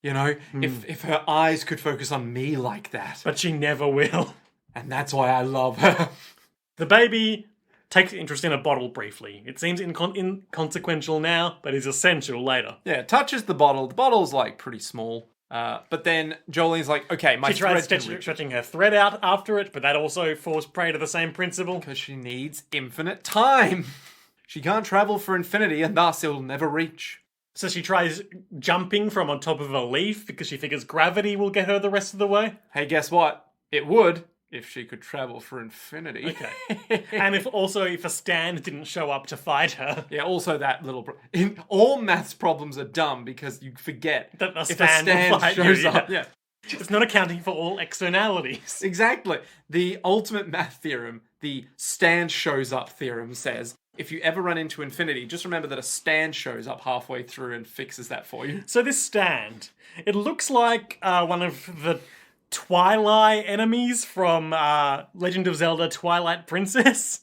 You know, if her eyes could focus on me like that. But she never will. And that's why I love her. The baby takes interest in a bottle briefly. It seems inconsequential now, but is essential later. Yeah, touches the bottle. The bottle's like pretty small. But then Jolene's like, okay, my She tries thread can reach stretching her thread out after it, but that also falls prey to the same principle. because she needs infinite time. She can't travel for infinity, and thus it will never reach. So she tries jumping from on top of a leaf because she figures gravity will get her the rest of the way. Hey, guess what? It would if she could travel for infinity. Okay. And if a stand didn't show up to fight her. Yeah, also that little... all maths problems are dumb because you forget That a if stand a will stand fight shows you, up. Yeah. It's not accounting for all externalities. Exactly. The ultimate math theorem, the stand shows up theorem, says if you ever run into infinity, just remember that a stand shows up halfway through and fixes that for you. So this stand, it looks like one of the Twilight enemies from Legend of Zelda Twilight Princess,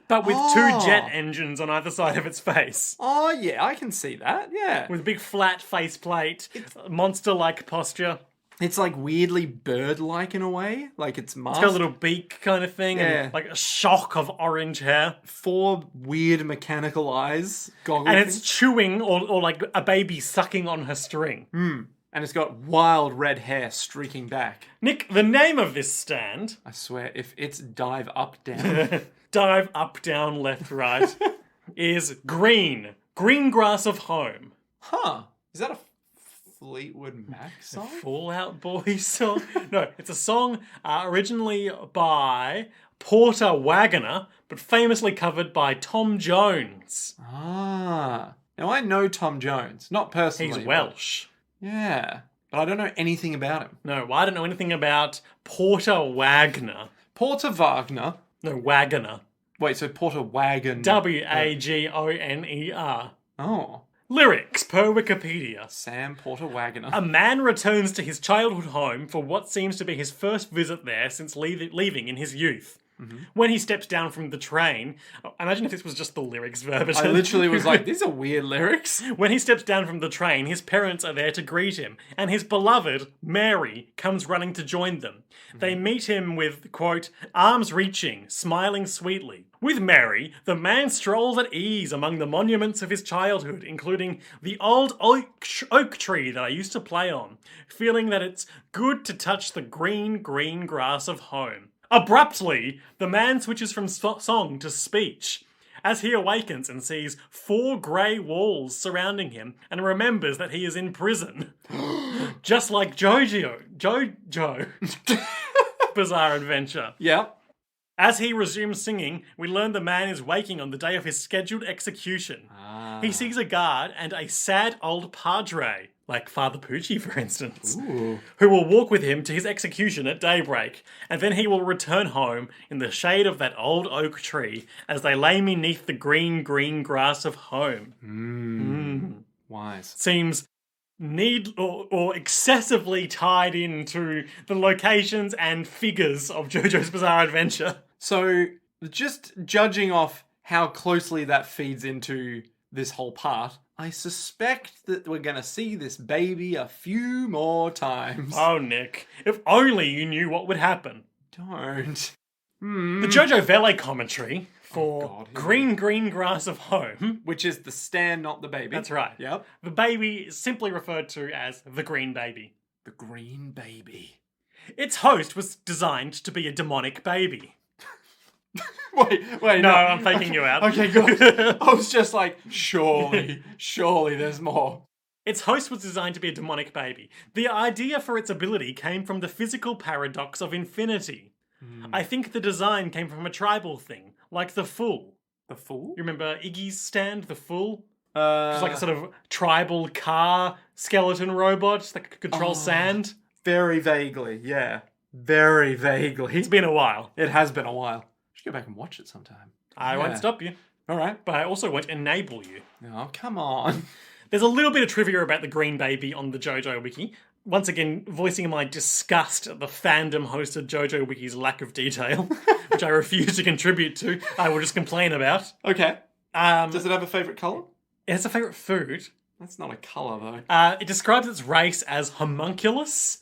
but with two jet engines on either side of its face. Oh, yeah, I can see that, yeah. With a big flat faceplate, monster-like posture. It's like weirdly bird-like in a way, like it's masked. It's got a little beak kind of thing, Yeah. and like a shock of orange hair. 4 weird mechanical eyes, goggle And things. it's chewing or like a baby sucking on her string. And it's got wild red hair streaking back. Nick, the name of this stand, I swear, if it's dive up, down... dive up, down, left, right, is Green. Green Grass of Home. Huh. Is that a Fleetwood Mac song? Fallout Boy song? No, it's a song originally by Porter Wagoner, but famously covered by Tom Jones. Ah. Now, I know Tom Jones. Not personally. He's Welsh. Yeah. But I don't know anything about him. No, I don't know anything about Porter Wagoner. Porter Wagner. No, Wagoner. Wait, so Porter Wagon. Wagoner. Oh. Lyrics per Wikipedia. Sam Porter Wagoner. A man returns to his childhood home for what seems to be his first visit there since leaving in his youth. When he steps down from the train, imagine if this was just the lyrics verbatim. I literally was like, these are weird lyrics. When he steps down from the train, his parents are there to greet him, and his beloved, Mary, comes running to join them. They meet him with, quote, arms reaching, smiling sweetly. With Mary, the man strolls at ease among the monuments of his childhood, including the old oak tree that I used to play on, feeling that it's good to touch the green, green grass of home. Abruptly, the man switches from song to speech as he awakens and sees 4 grey walls surrounding him and remembers that he is in prison. Just like Jojo. Bizarre Adventure. Yep. As he resumes singing, we learn the man is waking on the day of his scheduled execution. He sees a guard and a sad old padre, like Father Pucci, for instance, who will walk with him to his execution at daybreak, and then he will return home in the shade of that old oak tree as they lay beneath the green, green grass of home. Wise. Seems or excessively tied into the locations and figures of JoJo's Bizarre Adventure. So, just judging off how closely that feeds into this whole part, I suspect that we're going to see this baby a few more times. Oh, Nick. If only you knew what would happen. Don't. The JoJo Valet commentary for Green Green Grass of Home. Which is the stand, not the baby. That's right. Yep. The baby is simply referred to as the Green Baby. The Green Baby. Its host was designed to be a demonic baby. Wait, No, I'm faking you out. Okay, good. I was just like, surely there's more. Its host was designed to be a demonic baby. The idea for its ability came from the physical paradox of infinity. I think the design came from a tribal thing, like the Fool. The Fool? You remember Iggy's stand, the Fool? It's like a sort of tribal car skeleton robot that could control sand. Very vaguely, yeah. Very vaguely. It's been a while. It has been a while. Should go back and watch it sometime. I won't stop you. All right. But I also won't enable you. Oh, come on. There's a little bit of trivia about the Green Baby on the JoJo Wiki. Once again, voicing my disgust at the fandom-hosted JoJo Wiki's lack of detail, which I refuse to contribute to. I will just complain about. Okay. Does it have a favourite colour? It has a favourite food. That's not a colour, though. It describes its race as homunculus,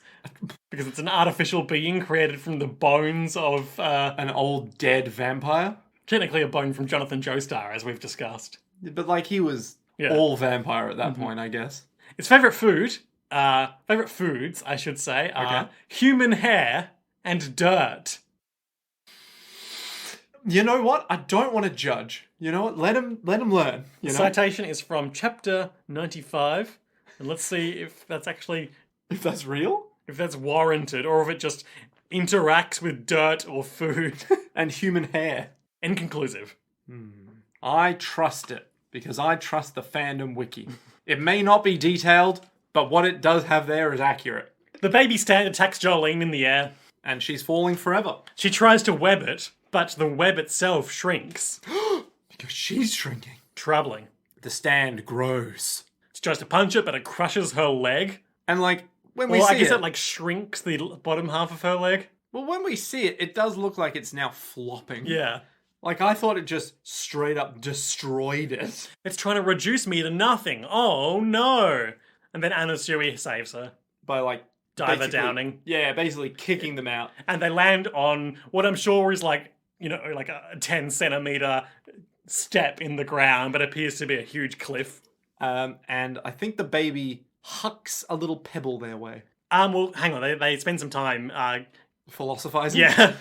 because it's an artificial being created from the bones of... an old dead vampire? Technically a bone from Jonathan Joestar, as we've discussed. But, like, he was all vampire at that point, I guess. Its favourite foods, I should say, are human hair and dirt. You know what? I don't want to judge. You know what? Let him learn. You know? Citation is from chapter 95. And let's see if that's actually... If that's real? If that's warranted, or if it just interacts with dirt or food. And human hair. Inconclusive. I trust it, because I trust the fandom wiki. It may not be detailed, but what it does have there is accurate. The baby stand attacks Jolene in the air. And she's falling forever. She tries to web it, but the web itself shrinks. Because she's shrinking. Troubling. The stand grows. She tries to punch it, but it crushes her leg. And like, when we see I guess it like shrinks the bottom half of her leg. Well, when we see it, it does look like it's now flopping. Yeah. Like, I thought it just straight up destroyed it. It's trying to reduce me to nothing. Oh, no. And then Anasui saves her. By, like... Diver downing. Yeah, basically kicking them out. And they land on what I'm sure is like, you know, like a 10 centimetre step in the ground, but appears to be a huge cliff. And I think the baby hucks a little pebble their way. Well, hang on. They spend some time... philosophizing? Yeah.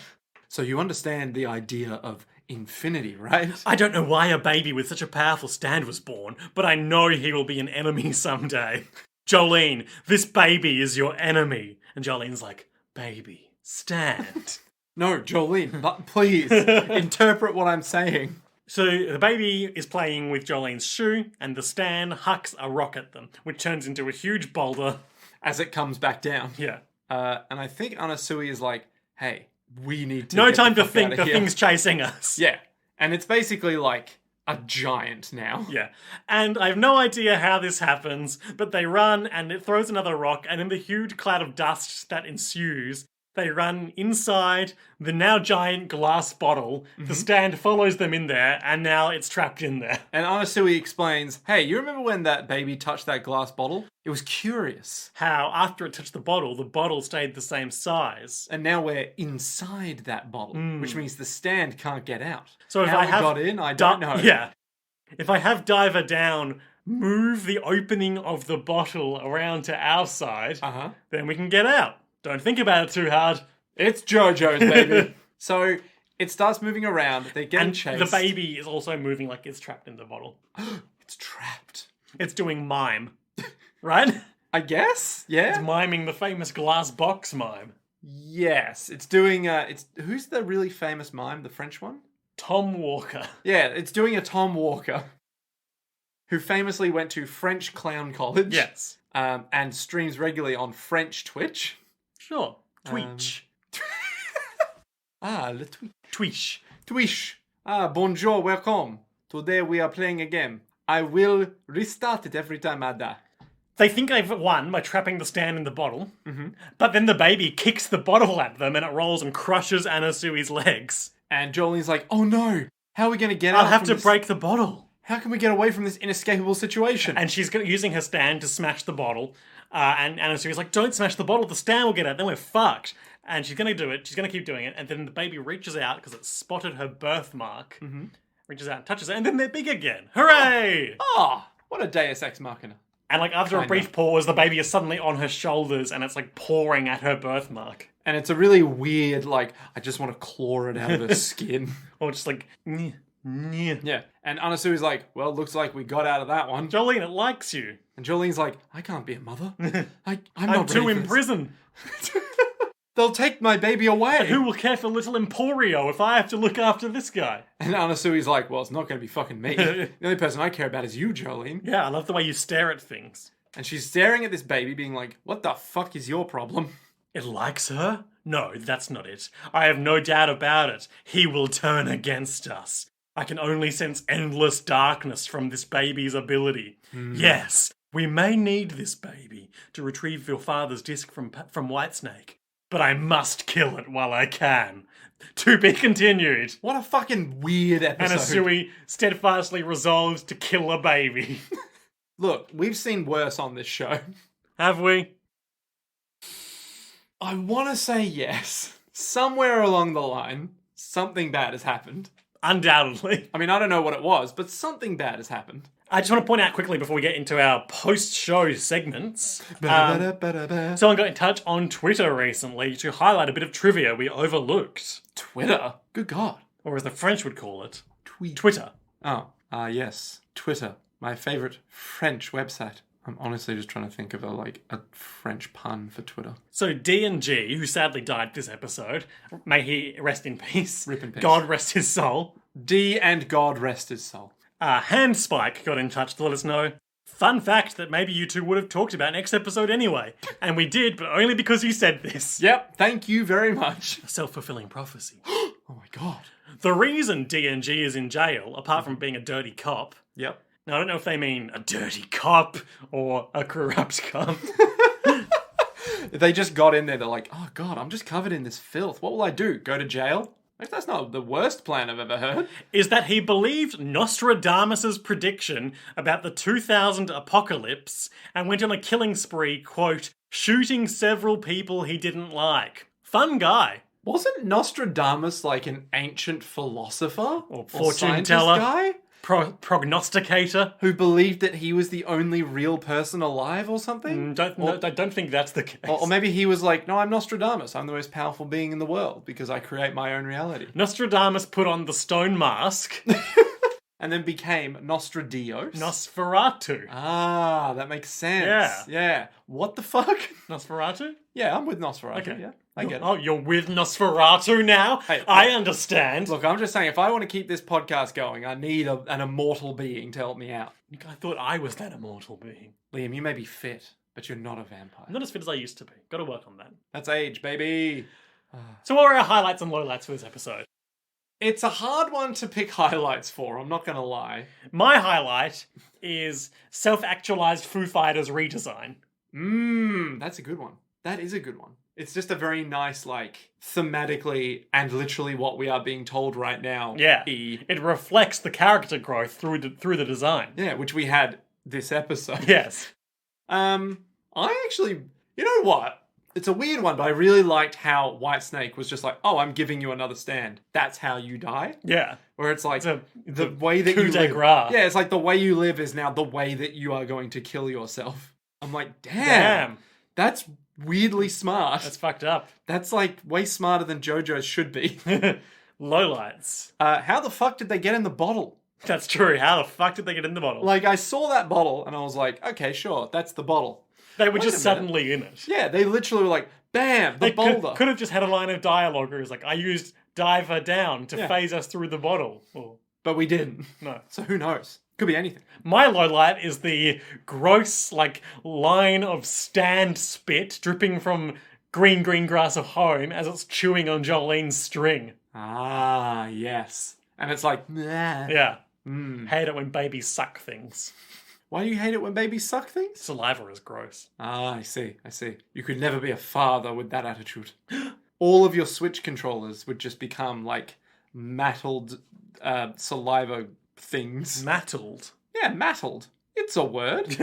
So you understand the idea of infinity, right? I don't know why a baby with such a powerful stand was born, but I know he will be an enemy someday. Jolene, this baby is your enemy. And Jolene's like, baby, stand. No, Jolene, but please, interpret what I'm saying. So the baby is playing with Jolene's shoe, and the stand hucks a rock at them, which turns into a huge boulder. As it comes back down. Yeah. And I think Anasui is like, hey, we need to No get time the to fuck think, out of the here. thing's chasing us. Yeah. And it's basically like a giant now. Yeah. And I have no idea how this happens, but they run and it throws another rock, and in the huge cloud of dust that ensues, they run inside the now giant glass bottle. The stand follows them in there, and now it's trapped in there. And Anasui explains, hey, you remember when that baby touched that glass bottle? It was curious. How, after it touched the bottle stayed the same size. And now we're inside that bottle, which means the stand can't get out. So if How I it have got in, I don't know. Yeah. If I have Diver down move the opening of the bottle around to our side, then we can get out. Don't think about it too hard. It's Jojo's, baby. So it starts moving around. They're getting And chased. the baby is also moving like it's trapped in the bottle. It's trapped. It's doing mime. Right? I guess? Yeah? It's miming the famous glass box mime. Yes. It's doing... who's the really famous mime? The French one? Tom Walker. Yeah, it's doing a Tom Walker, who famously went to French Clown College. Yes. And streams regularly on French Twitch. Sure. Twitch. Le Twitch. Twitch. Twitch. Bonjour, welcome. Today we are playing a game. I will restart it every time I die. They think they've won by trapping the stand in the bottle, but then the baby kicks the bottle at them and it rolls and crushes Anasui's legs. And Jolene's like, oh no, how are we going to get out? I'll have to break the bottle. How can we get away from this inescapable situation? And she's using her stand to smash the bottle. And Anasui's like, don't smash the bottle, the stand will get out, then we're fucked. And she's going to do it, she's going to keep doing it, and then the baby reaches out because it spotted her birthmark. Reaches out and touches it, and then they're big again. Hooray! Oh, what a Deus Ex Machina. And like after a brief pause, the baby is suddenly on her shoulders and it's like pawing at her birthmark. And it's a really weird, like, I just want to claw it out of her skin. Or just like, nyeh, nyeh. Yeah. And Anasui's like, well, looks like we got out of that one. Jolene, it likes you. And Jolene's like, I can't be a mother. I'm I'm too in prison. They'll take my baby away. Who will care for little Emporio if I have to look after this guy? And Anasui's like, well, it's not going to be fucking me. The only person I care about is you, Jolene. Yeah, I love the way you stare at things. And she's staring at this baby being like, what the fuck is your problem? It likes her? No, that's not it. I have no doubt about it. He will turn against us. I can only sense endless darkness from this baby's ability. Yes, we may need this baby to retrieve your father's disc from Whitesnake. But I must kill it while I can. To be continued. What a fucking weird episode. Anasui steadfastly resolves to kill a baby. Look, we've seen worse on this show. Have we? I want to say yes. Somewhere along the line, something bad has happened. Undoubtedly. I mean, I don't know what it was, but something bad has happened. I just want to point out quickly before we get into our post-show segments. Someone got in touch on Twitter recently to highlight a bit of trivia we overlooked. Twitter? Good God. Or as the French would call it, Tweet. Twitter. Oh, yes. Twitter. My favourite French website. I'm honestly just trying to think of a French pun for Twitter. So D&G, who sadly died this episode, may he rest in peace. Rip in peace. God rest his soul. D and God rest his soul. Handspike got in touch to let us know. Fun fact that maybe you two would have talked about next episode anyway. And we did, but only because you said this. Yep, thank you very much. A self-fulfilling prophecy. Oh my God. The reason D&G is in jail, apart from being a dirty cop... Yep. Now, I don't know if they mean a dirty cop or a corrupt cop. They just got in there, they're like, oh God, I'm just covered in this filth. What will I do? Go to jail? That's not the worst plan I've ever heard. Is that he believed Nostradamus' prediction about the 2000 apocalypse and went on a killing spree, quote, shooting several people he didn't like. Fun guy. Wasn't Nostradamus like an ancient philosopher? Or fortune teller? Guy? Prognosticator? Who believed that he was the only real person alive or something? I don't think that's the case. Or maybe he was like, no, I'm Nostradamus. I'm the most powerful being in the world because I create my own reality. Nostradamus put on the stone mask. And then became Nostradios. Nosferatu. Ah, that makes sense. Yeah. What the fuck? Nosferatu? Yeah, I'm with Nosferatu. Okay. Yeah, I get it. Oh, you're with Nosferatu now? Hey, I understand. Look, I'm just saying, if I want to keep this podcast going, I need an immortal being to help me out. I thought I was that immortal being. Liam, you may be fit, but you're not a vampire. I'm not as fit as I used to be. Got to work on that. That's age, baby. So what were our highlights and lowlights for this episode? It's a hard one to pick highlights for, I'm not gonna lie. My highlight is self-actualized Foo Fighters redesign. That's a good one. That is a good one. It's just a very nice, like, thematically and literally what we are being told right now. Yeah. It reflects the character growth through the design. Yeah, which we had this episode. Yes. I actually, you know what? It's a weird one, but I really liked how Whitesnake was just like, oh, I'm giving you another stand. That's how you die. Yeah. Where it's like, It's the way that coup you de live. grace. Yeah, it's like the way you live is now the way that you are going to kill yourself. I'm like, damn. That's weirdly smart. That's fucked up. That's like way smarter than Jojo's should be. Lowlights. How the fuck did they get in the bottle? That's true. How the fuck did they get in the bottle? Like, I saw that bottle and I was like, okay, sure, that's the bottle. They were Wait just a minute. suddenly in it. Yeah, they literally were like, bam, the They boulder. could have just had a line of dialogue where it was like, I used diver down to Yeah. phase us through the bottle. Or, But we didn't. no. So who knows? Could be anything. My low light is the gross, like, line of stand spit dripping from green grass of home as it's chewing on Jolene's string. Ah, yes. And it's like, nah. Yeah. Mm. Hate it when babies suck things. Why do you hate it when babies suck things? Saliva is gross. Ah, I see. You could never be a father with that attitude. All of your Switch controllers would just become like mattled saliva things. Mattled. Yeah, mattled. It's a word.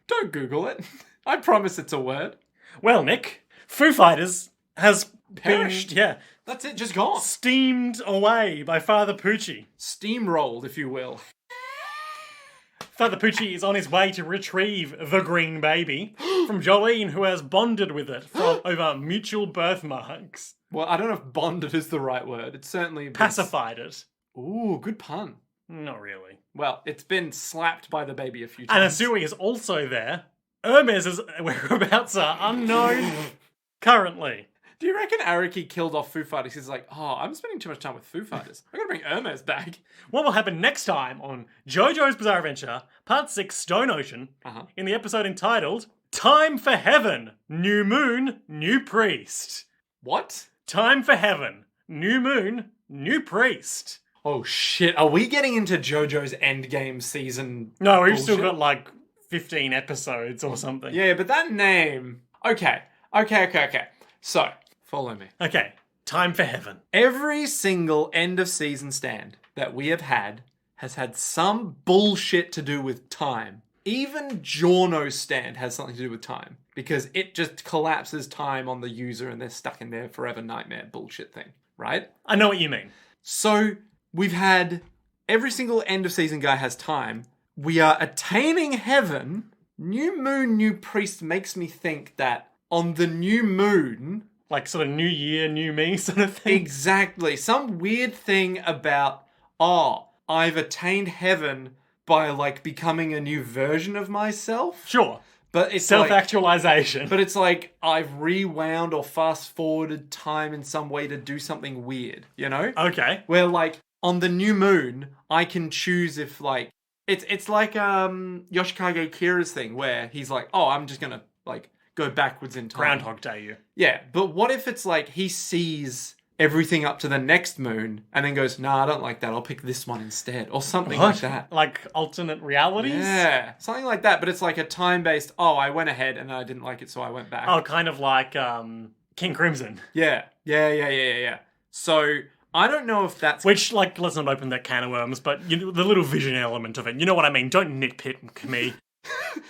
Don't Google it. I promise it's a word. Well, Nick, Foo Fighters has Perished. been, That's it, just gone. steamed away by Father Pucci. Steamrolled, if you will. Father Pucci is on his way to retrieve the green baby from Jolene, who has bonded with it over mutual birthmarks. Well, I don't know if bonded is the right word. It's certainly been... Pacified it. Ooh, good pun. Not really. Well, it's been slapped by the baby a few And times. Asui is also there. Hermes' whereabouts are unknown currently. Do you reckon Araki killed off Foo Fighters? He's like, oh, I'm spending too much time with Foo Fighters. I gotta bring Hermes back. What will happen next time on JoJo's Bizarre Adventure, Part 6, Stone Ocean, in the episode entitled Time for Heaven, New Moon, New Priest. What? Time for Heaven, New Moon, New Priest. Oh shit, are we getting into JoJo's Endgame season? No, we've still bullshit? got like 15 episodes or something. Yeah, but that name... Okay. So, follow me. Okay, Time for Heaven. Every single end of season stand that we have had has had some bullshit to do with time. Even Giorno's stand has something to do with time. Because it just collapses time on the user and they're stuck in their forever nightmare bullshit thing. Right? I know what you mean. So, we've had... Every single end of season guy has time. We are attaining heaven. New moon, new priest makes me think that on the new moon... Like sort of new year, new me sort of thing. Exactly. Some weird thing about, I've attained heaven by like becoming a new version of myself. Sure. But it's Self-actualization. But it's like I've rewound or fast forwarded time in some way to do something weird, you know? Okay. Where like on the new moon, I can choose if like it's like Yoshikage Kira's thing where he's like, I'm just gonna like go backwards in time. Groundhog Day you. Yeah, but what if it's like he sees everything up to the next moon and then goes, nah, I don't like that. I'll pick this one instead. Or something like that. Like alternate realities? Yeah, something like that. But it's like a time-based, I went ahead and I didn't like it, so I went back. Oh, kind of like King Crimson. Yeah. So I don't know if that's... Which, like, let's not open that can of worms, but you know, the little vision element of it. You know what I mean? Don't nitpick me.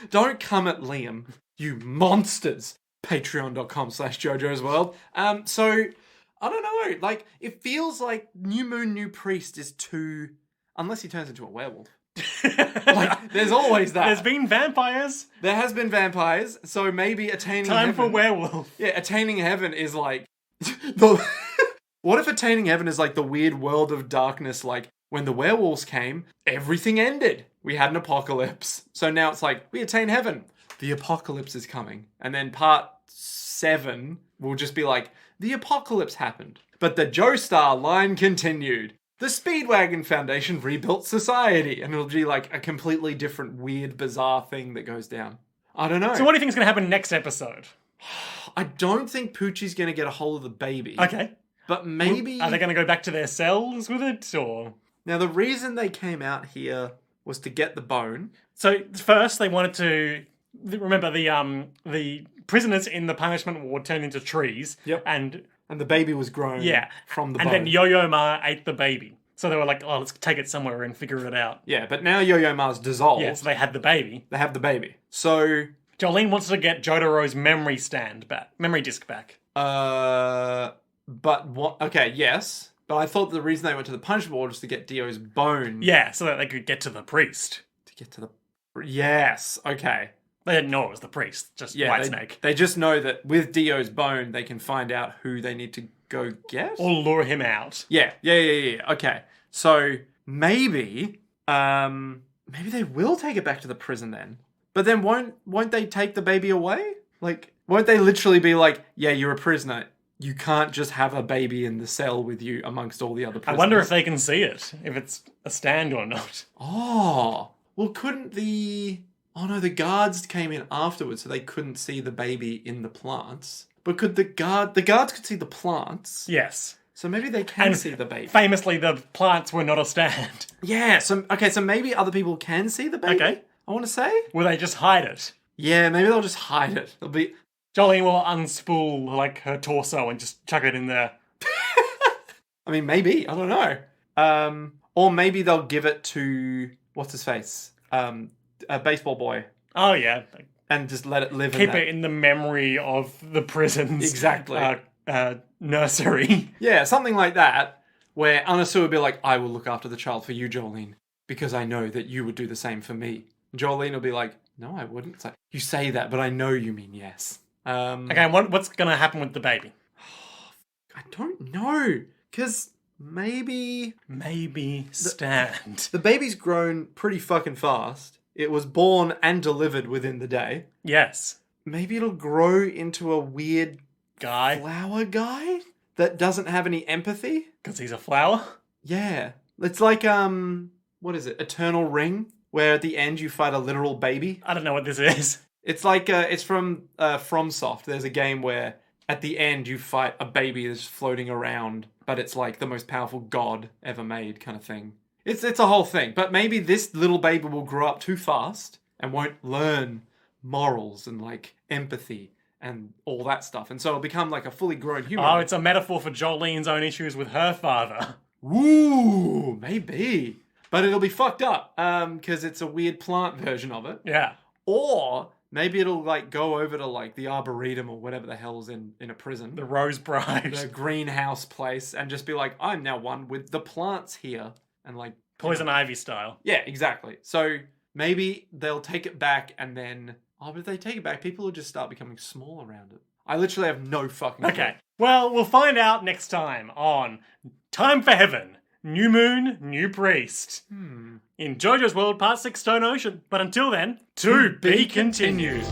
Don't come at Liam, you monsters. Patreon.com/JoJo's World. So... I don't know, like, it feels like New Moon, New Priest is too... Unless he turns into a werewolf. Like, there's always that. There's been vampires. There has been vampires, so maybe attaining Time heaven... for werewolf. Yeah, attaining heaven is like... What if attaining heaven is like the weird world of darkness, like, when the werewolves came, everything ended. We had an apocalypse. So now it's like, we attain heaven. The apocalypse is coming. And then part 7 will just be like... The apocalypse happened, but the Joestar line continued. The Speedwagon Foundation rebuilt society, and it'll be like a completely different, weird, bizarre thing that goes down. I don't know. So what do you think is going to happen next episode? I don't think Poochie's going to get a hold of the baby. Okay. But maybe... Are they going to go back to their cells with it, or...? Now, the reason they came out here was to get the bone. So, first, they wanted to... Remember, the prisoners in the punishment ward turned into trees. Yep. And the baby was grown from the bone. And then Yo-Yo Ma ate the baby. So they were like, oh, let's take it somewhere and figure it out. Yeah, but now Yo-Yo Ma's dissolved. Yeah, so they had the baby. They have the baby. So... Jolene wants to get Jotaro's memory disc back. But what... Okay, yes. But I thought the reason they went to the punishment ward was to get Dio's bone. Yeah, so that they could get to the priest. To get to the... Yes, okay. They didn't know it was the priest, just Whitesnake. They just know that with Dio's bone, they can find out who they need to go get? Or lure him out. Yeah. Okay. So maybe they will take it back to the prison then. But then won't they take the baby away? Like, won't they literally be like, yeah, you're a prisoner. You can't just have a baby in the cell with you amongst all the other prisoners. I wonder if they can see it, if it's a stand or not. Oh, well, couldn't the... Oh no, the guards came in afterwards, so they couldn't see the baby in the plants. But could the guards could see the plants? Yes. So maybe they can see the baby. Famously, the plants were not a stand. Yeah, so maybe other people can see the baby? Okay. I want to say? Will they just hide it? Yeah, maybe they'll just hide it. It'll be... Jolene will unspool, like, her torso and just chuck it in there. I mean, maybe. I don't know. Or maybe they'll give it to... What's his face? A baseball boy. Oh, yeah. And just let it live Keep it in the memory of the prison's... Exactly. Nursery. Yeah, something like that, where Anasu would be like, I will look after the child for you, Jolene, because I know that you would do the same for me. Jolene will be like, no, I wouldn't. It's like, you say that, but I know you mean yes. Okay, what's going to happen with the baby? I don't know, because maybe stand. The baby's grown pretty fucking fast. It was born and delivered within the day. Yes. Maybe it'll grow into a weird... flower guy that doesn't have any empathy because he's a flower. Yeah, it's like what is it? Eternal Ring, where at the end you fight a literal baby. I don't know what this is. It's like it's from FromSoft. There's a game where at the end you fight a baby that's floating around, but it's like the most powerful god ever made, kind of thing. It's a whole thing. But maybe this little baby will grow up too fast and won't learn morals and like empathy and all that stuff. And so it'll become like a fully grown human. Oh, it's a metaphor for Jolene's own issues with her father. Ooh, maybe. But it'll be fucked up, because it's a weird plant version of it. Yeah. Or maybe it'll like go over to like the Arboretum or whatever the hell's in a prison. The Rose Bride. The greenhouse place, and just be like, I'm now one with the plants here. And like... Poison Ivy style. Yeah, exactly. So maybe they'll take it back and then... Oh, but if they take it back, people will just start becoming small around it. I literally have no fucking clue. Okay. Well, we'll find out next time on Time for Heaven. New Moon, New Priest. In JoJo's World, Part 6 Stone Ocean. But until then, to be continued.